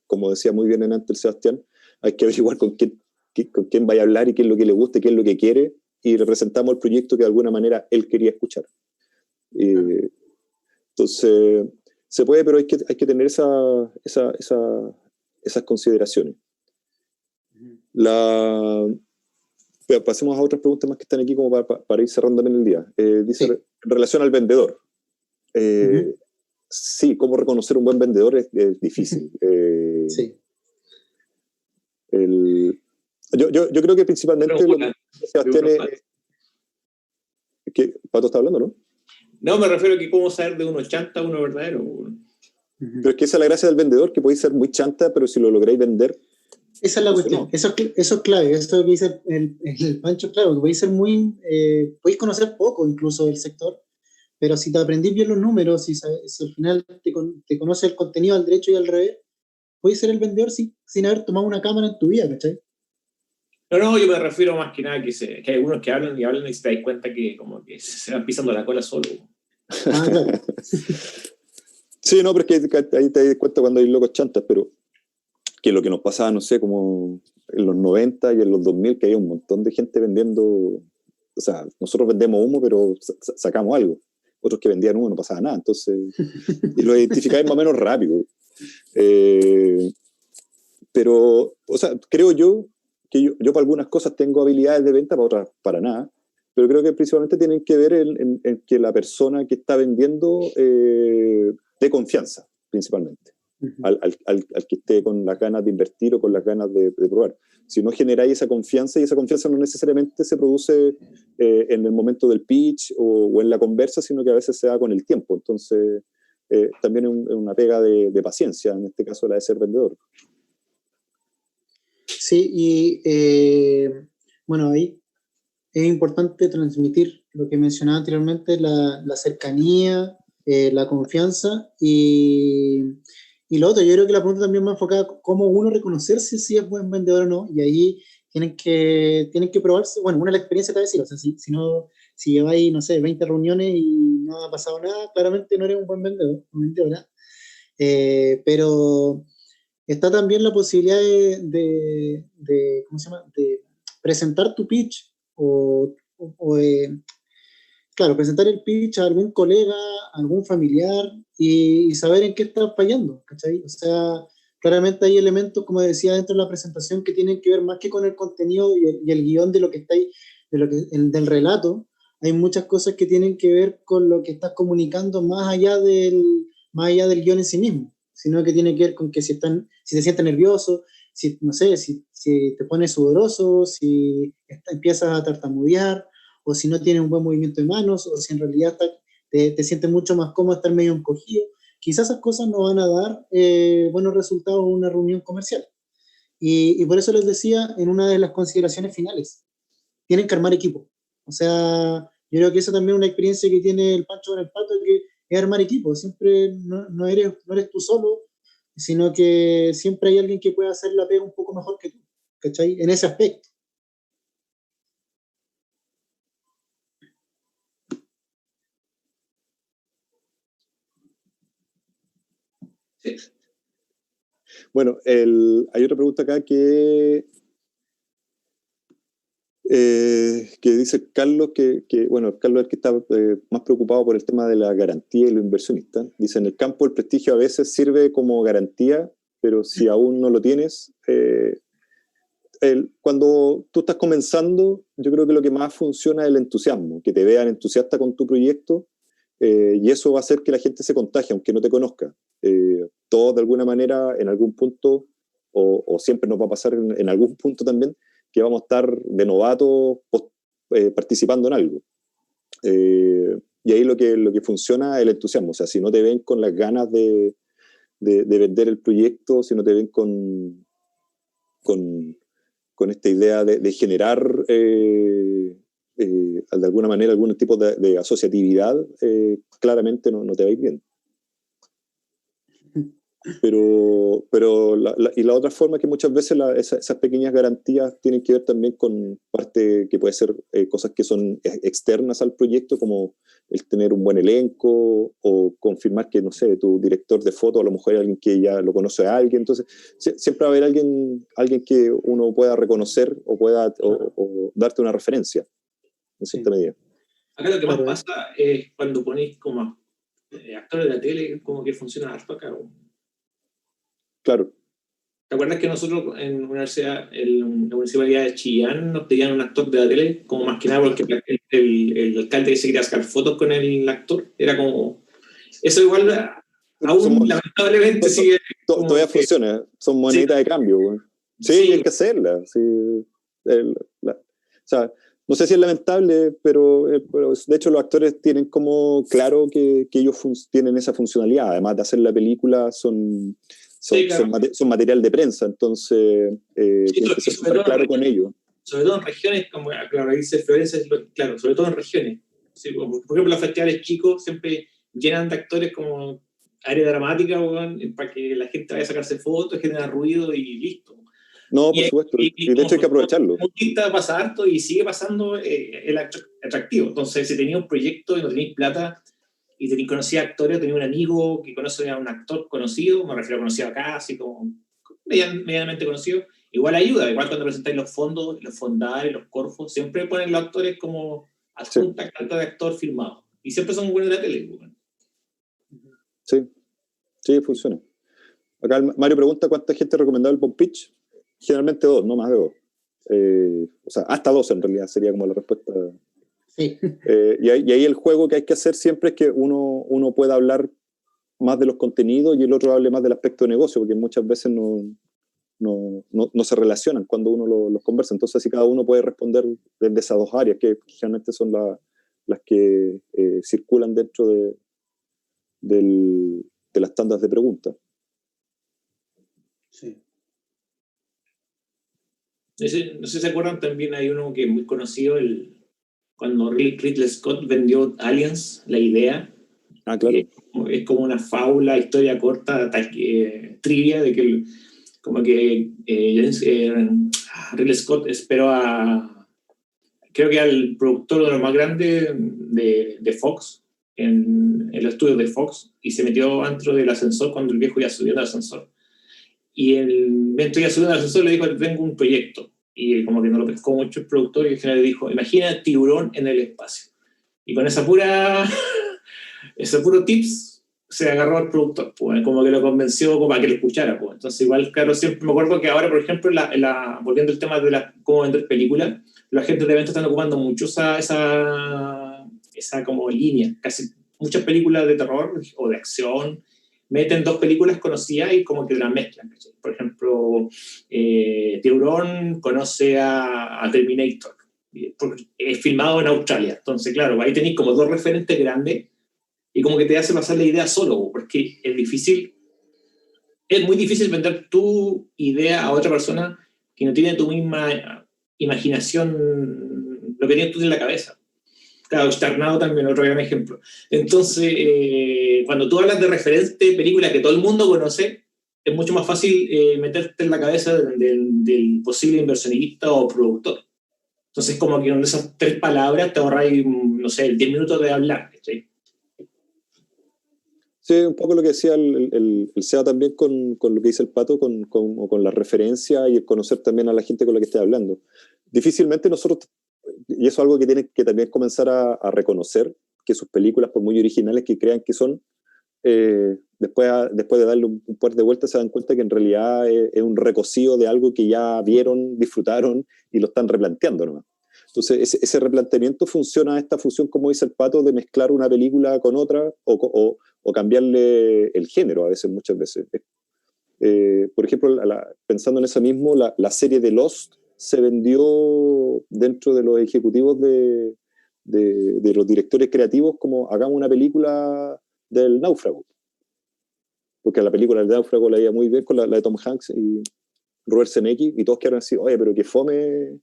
como decía muy bien antes el Sebastián, hay que averiguar con quién vaya a hablar y qué es lo que le gusta, qué es lo que quiere, y representamos el proyecto que de alguna manera él quería escuchar. Entonces, se puede, pero hay que tener esas consideraciones. Pasemos a otras preguntas más que están aquí como para ir cerrando en el día. Dice, sí, en relación al vendedor. Sí, cómo reconocer un buen vendedor es difícil. Sí. Yo creo que principalmente lo que Sebastián que Pato está hablando, ¿no? No, me refiero a que cómo saber de uno chanta a uno verdadero. Pero es que esa es la gracia del vendedor, que podéis ser muy chanta, pero si lo lográis vender. Esa es la cuestión. No. Eso es clave. Eso que dice el Pancho, claro, que podéis ser muy. Podéis conocer poco incluso del sector, pero si te aprendís bien los números, si al final te conoces el contenido al derecho y al revés, podéis ser el vendedor sin haber tomado una cámara en tu vida, ¿cachai? No, yo me refiero más que nada que hay algunos que hablan y se dais cuenta que como que se van pisando la cola solo. Claro. Sí, no, pero es que ahí te das cuenta cuando hay locos chantas, pero que lo que nos pasaba, no sé, como en los 90 y en los 2000, que había un montón de gente vendiendo, o sea, nosotros vendemos humo, pero sacamos algo. Otros que vendían humo no pasaba nada, entonces, y lo identificáis más o menos rápido. Pero, o sea, creo yo que yo para algunas cosas tengo habilidades de venta, para otras para nada, pero creo que principalmente tienen que ver en que la persona que está vendiendo dé confianza, principalmente, al que esté con las ganas de invertir o con las ganas de probar. Si no generáis esa confianza, y esa confianza no necesariamente se produce en el momento del pitch o en la conversa, sino que a veces se da con el tiempo. Entonces, también es una pega de paciencia, en este caso la de ser vendedor. Sí, y bueno, ahí es importante transmitir lo que mencionaba anteriormente, la cercanía, la confianza y lo otro. Yo creo que la pregunta también va enfocada a cómo uno reconocerse si es buen vendedor o no, y ahí tienen que probarse. Bueno, una de la experiencia te va a decir, o sea, si lleváis, no sé, 20 reuniones y no ha pasado nada, claramente no eres un buen vendedor, vendedora. Pero está también la posibilidad ¿cómo se llama? De presentar tu pitch claro, presentar el pitch a algún colega, a algún familiar y saber en qué estás fallando, ¿cachai? O sea, claramente hay elementos, como decía, dentro de la presentación que tienen que ver más que con el contenido y el guión de lo que estáis, del relato. Hay muchas cosas que tienen que ver con lo que estás comunicando más allá del guión en sí mismo, sino que tiene que ver con que si se siente nervioso, si, no sé, si te pones sudoroso, si empiezas a tartamudear, o si no tienes un buen movimiento de manos, o si en realidad te sientes mucho más cómodo estar medio encogido. Quizás esas cosas no van a dar buenos resultados en una reunión comercial. Y por eso les decía en una de las consideraciones finales, tienen que armar equipo. O sea, yo creo que esa también es una experiencia que tiene el Pancho con el Pato, que es armar equipo. Siempre no eres tú solo, sino que siempre hay alguien que pueda hacer la pega un poco mejor que tú, ¿cachai? En ese aspecto. Sí. Bueno, hay otra pregunta acá que dice Carlos, bueno, Carlos es el que está más preocupado por el tema de la garantía y los inversionistas. Dice, en el campo el prestigio a veces sirve como garantía, pero si aún no lo tienes, cuando tú estás comenzando, yo creo que lo que más funciona es el entusiasmo, que te vean entusiasta con tu proyecto, y eso va a hacer que la gente se contagie, aunque no te conozca. Todos de alguna manera, en algún punto, o siempre nos va a pasar en algún punto también, que vamos a estar de novatos participando en algo. Y ahí lo que funciona es el entusiasmo. O sea, si no te ven con las ganas de vender el proyecto, si no te ven con esta idea de generar de alguna manera algún tipo de asociatividad, claramente no te va a ir bien. Pero la otra forma es que muchas veces esas pequeñas garantías tienen que ver también con parte que puede ser cosas que son externas al proyecto, como el tener un buen elenco o confirmar que, no sé, tu director de foto a lo mejor es alguien que ya lo conoce a alguien. Entonces, siempre va a haber alguien que uno pueda reconocer o darte una referencia, en cierta medida. Acá lo que más pasa es cuando ponéis como actores de la tele, como que funciona harto acá. Claro. ¿Te acuerdas que nosotros en la Municipalidad de Chillán nos pedían un actor de la tele? Como más que nada porque el alcalde se quería sacar fotos con el actor. Era como... Eso igual aún lamentablemente sigue... Todavía funciona. Son moneditas de cambio. Sí, hay que hacerla. Sí. O sea, no sé si es lamentable, pero de hecho los actores tienen como claro que ellos tienen esa funcionalidad. Además de hacer la película, son material de prensa, entonces tienen que ser súper claro con ello. Sobre todo en regiones, como claro, dice Florencia, claro, sobre todo en regiones. Sí, por ejemplo, los festivales chicos siempre llenan de actores como área dramática, para que la gente vaya a sacarse fotos, genera ruido y listo. No, por supuesto, y de hecho hay que aprovecharlo. Pasa harto y sigue pasando el atractivo. Entonces, si tenía un proyecto y no tenéis plata y conocía actores, tenía un amigo que conoce a un actor conocido, me refiero a conocido acá, así como medianamente conocido, igual ayuda. Igual cuando presentáis los fondos, los fondales, los corfos, siempre ponen los actores como adjunta carta de actor firmado. Y siempre son buenos de la tele. Bueno. Sí, funciona. Acá Mario pregunta cuánta gente ha recomendado el Bomb Pitch. Generalmente 2, no más de 2. O sea, hasta 2 en realidad sería como la respuesta. Sí. Y ahí el juego que hay que hacer siempre es que uno pueda hablar más de los contenidos y el otro hable más del aspecto de negocio, porque muchas veces no se relacionan cuando uno los conversa. Entonces, si cada uno puede responder desde esas 2 áreas, que generalmente son las que circulan dentro de las tandas de preguntas. Sí. No sé si se acuerdan, también hay uno que es muy conocido, cuando Ridley Scott vendió Aliens, la idea. Claro. Es como una fábula, historia corta, trivia, de que como que Ridley Scott esperó creo que al productor de lo más grande de Fox, en el estudio de Fox, y se metió dentro del ascensor cuando el viejo iba subiendo al ascensor. Y el vento iba subiendo al ascensor, le dijo: tengo un proyecto. Y como que no lo pescó mucho el productor, y al final le dijo: imagina tiburón en el espacio. Y con ese puro tips se agarró al productor, pues, como que lo convenció como para que lo escuchara. Pues. Entonces, igual, claro, siempre me acuerdo que ahora, por ejemplo, volviendo al tema de cómo vender películas, los agentes de venta están ocupando mucho esa como línea. Casi muchas películas de terror o de acción meten 2 películas conocidas y como que las mezclan. Por ejemplo, Tiburón conoce a Terminator, es filmado en Australia. Entonces, claro, ahí tenéis como 2 referentes grandes y como que te hace pasar la idea solo, porque es muy difícil vender tu idea a otra persona que no tiene tu misma imaginación, lo que tienes tú en la cabeza. Claro, Starnado también, otro gran ejemplo. Entonces, cuando tú hablas de referente, película que todo el mundo conoce, es mucho más fácil meterte en la cabeza del posible inversionista o productor. Entonces, como que con esas 3 palabras te ahorráis, no sé, 10 minutos de hablar, ¿sí? Sí, un poco lo que decía el SEA también con lo que dice el Pato, con la referencia y el conocer también a la gente con la que esté hablando. Difícilmente nosotros, y eso es algo que tiene que también comenzar a reconocer, que sus películas, por muy originales que crean que son, después de darle un par de vueltas se dan cuenta que en realidad es un recocido de algo que ya vieron, disfrutaron y lo están replanteando nomás. Entonces, ese replanteamiento funciona, esta fusión, como dice el Pato, de mezclar una película con otra o cambiarle el género a veces, muchas veces. Por ejemplo, pensando en eso mismo, la serie de Lost se vendió dentro de los ejecutivos de los directores creativos como hagamos una película del náufrago. Porque la película del náufrago la iba muy bien con la de Tom Hanks y Robert Zemeckis, y todos quedaron así: oye, pero que fome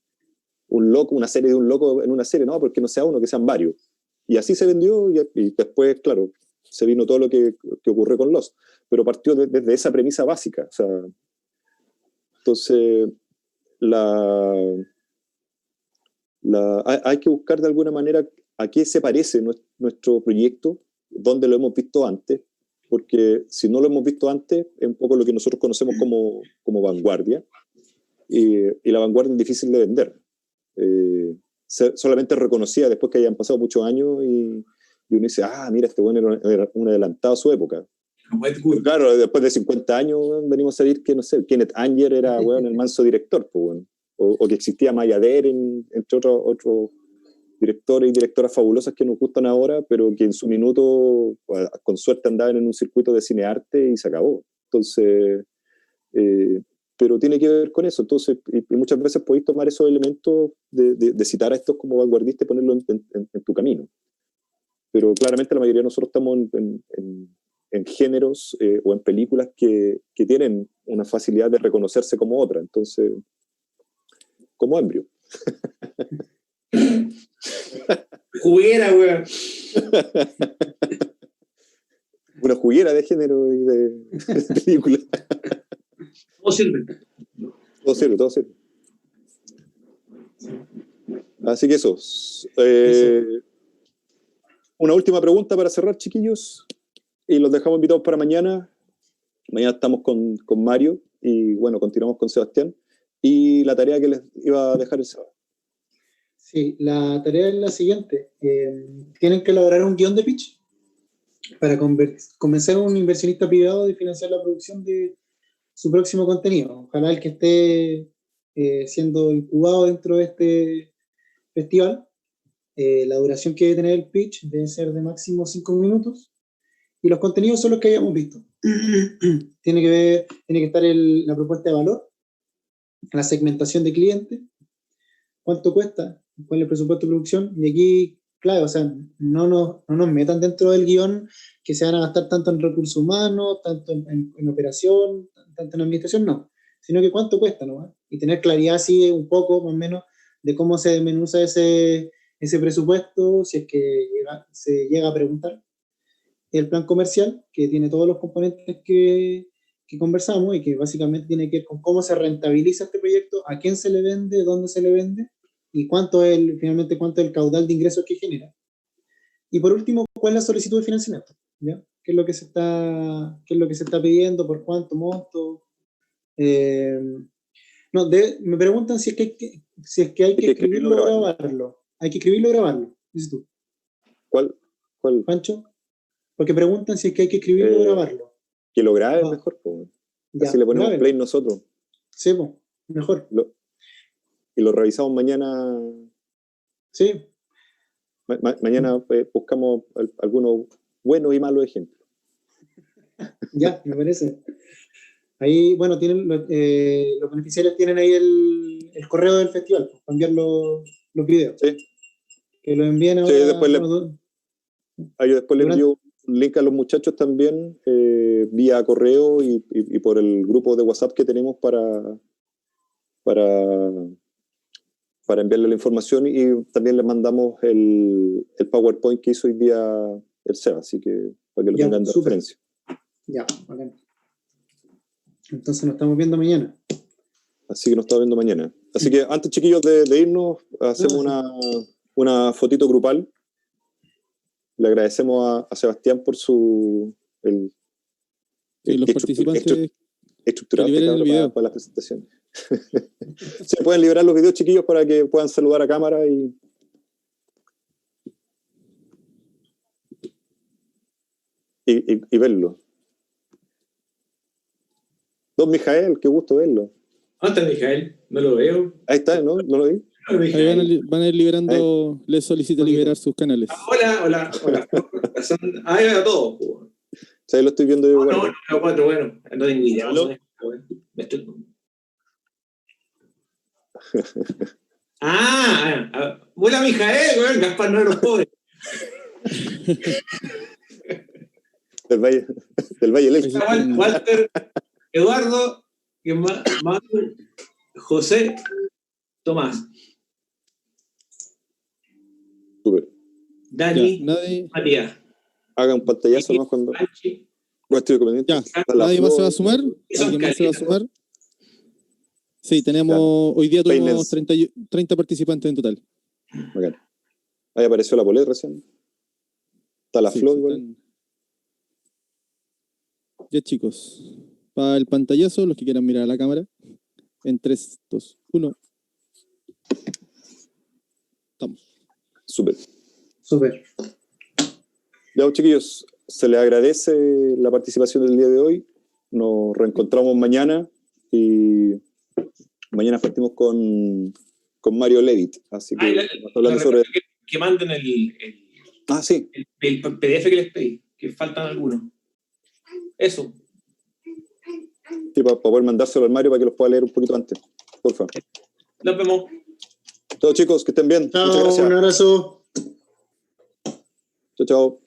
un loco, una serie de un loco en una serie, no, porque no sea uno, que sean varios. Y así se vendió y después, claro, se vino todo lo que ocurrió con Lost, pero partió desde esa premisa básica. O sea, entonces, hay que buscar de alguna manera a qué se parece nuestro proyecto, dónde lo hemos visto antes, porque si no lo hemos visto antes, es un poco lo que nosotros conocemos como vanguardia, y la vanguardia es difícil de vender. Solamente reconocida después que hayan pasado muchos años y uno dice: mira, este bueno era un adelantado a su época. Pero claro, después de 50 años venimos a ver que, no sé, Kenneth Anger era el manso director, pues, bueno. O que existía Maya Deren, entre otros directores y directoras fabulosas que nos gustan ahora, pero que en su minuto, con suerte, andaban en un circuito de cinearte y se acabó. Entonces, pero tiene que ver con eso. Entonces, y muchas veces podéis tomar esos elementos de citar a estos como vanguardistas y ponerlos en tu camino. Pero claramente la mayoría de nosotros estamos en géneros o en películas que tienen una facilidad de reconocerse como otra. Entonces, como Embrio. Juguera, weón. Una juguera de género y de película. Todo sirve. Todo sirve. Así que eso. Una última pregunta para cerrar, chiquillos. Y los dejamos invitados para mañana. Mañana estamos con Mario y bueno, continuamos con Sebastián. Y la tarea que les iba a dejar el sábado. Sí, la tarea es la siguiente. Tienen que elaborar un guión de pitch para convencer a un inversionista privado de financiar la producción de su próximo contenido. Ojalá el que esté siendo incubado dentro de este festival. La duración que debe tener el pitch debe ser de máximo 5 minutos. Y los contenidos son los que hayamos visto. tiene que estar la propuesta de valor, la segmentación de clientes, cuánto cuesta, cuál es el presupuesto de producción. Y aquí, claro, o sea, no nos metan dentro del guión que se van a gastar tanto en recursos humanos, tanto en operación, tanto en administración, no. Sino que cuánto cuesta, ¿no? Y tener claridad así un poco, más o menos, de cómo se desmenuza ese presupuesto, si es que se llega a preguntar. El plan comercial, que tiene todos los componentes que conversamos y que básicamente tiene que ver con cómo se rentabiliza este proyecto, a quién se le vende, dónde se le vende y finalmente cuánto es el caudal de ingresos que genera. Y por último, ¿cuál es la solicitud de financiamiento? ¿Ya? ¿Qué es lo que se está pidiendo? ¿Por cuánto monto? Me preguntan si es que hay que escribirlo o grabarlo. Hay que escribirlo o grabarlo, dices tú. ¿Cuál? Pancho, porque preguntan si es que hay que escribirlo o grabarlo. Que lo grabe mejor, pues. Así le ponemos play nosotros. Sí, pues, mejor. Y lo revisamos mañana. Sí. Mañana buscamos algunos buenos y malos ejemplos. Ya, me parece. Ahí, bueno, tienen los beneficiarios tienen ahí el correo del festival, para enviar los videos. Sí. Que lo envíen ahora. Sí, después yo después le envío un link a los muchachos también, vía correo y por el grupo de WhatsApp que tenemos para enviarle la información, y también le mandamos el PowerPoint que hizo hoy día el Seba, así que para que lo tengan de referencia. Ya, vale. Entonces nos estamos viendo mañana. Así que nos estamos viendo mañana. Así que antes, chiquillos, de irnos, hacemos una fotito grupal. Le agradecemos a Sebastián por los participantes estructurado el video para la presentación. Se pueden liberar los videos, chiquillos, para que puedan saludar a cámara y verlo. Don Mijael, qué gusto verlo. ¿Dónde está Mijael? No lo veo. Ahí está, ¿no? ¿No lo vi? Ahí van a ir liberando, les solicito liberar sus canales. Hola. Ahí veo todo. Sí, lo estoy viendo yo. Bueno, no tengo idea. Hola Mijael, weón, Gaspar no los pobres. Del Valle Leche. Walter, Eduardo, Manu, José, Tomás. Súper. Dani, Matías. Haga un pantallazo más cuando estoy comiendo. Ya, ¿nadie más se va a sumar? ¿Alguien más se va a sumar? Sí, tenemos, hoy día tuvimos 30 participantes en total. Bacán. Ahí apareció la Polet recién. Está la Flor igual. Ya, chicos, para el pantallazo, los que quieran mirar a la cámara, en 3, 2, 1. Estamos. Súper. Ya, chiquillos, se les agradece la participación del día de hoy. Nos reencontramos mañana y mañana partimos con Mario Levitt. Así que hablando sobre que manden el PDF que les pedí, que faltan algunos. Eso. Sí, para poder mandárselo al Mario para que los pueda leer un poquito antes. Por favor. Nos vemos. Todos, chicos, que estén bien. Chao, muchas gracias. Un abrazo. Chao.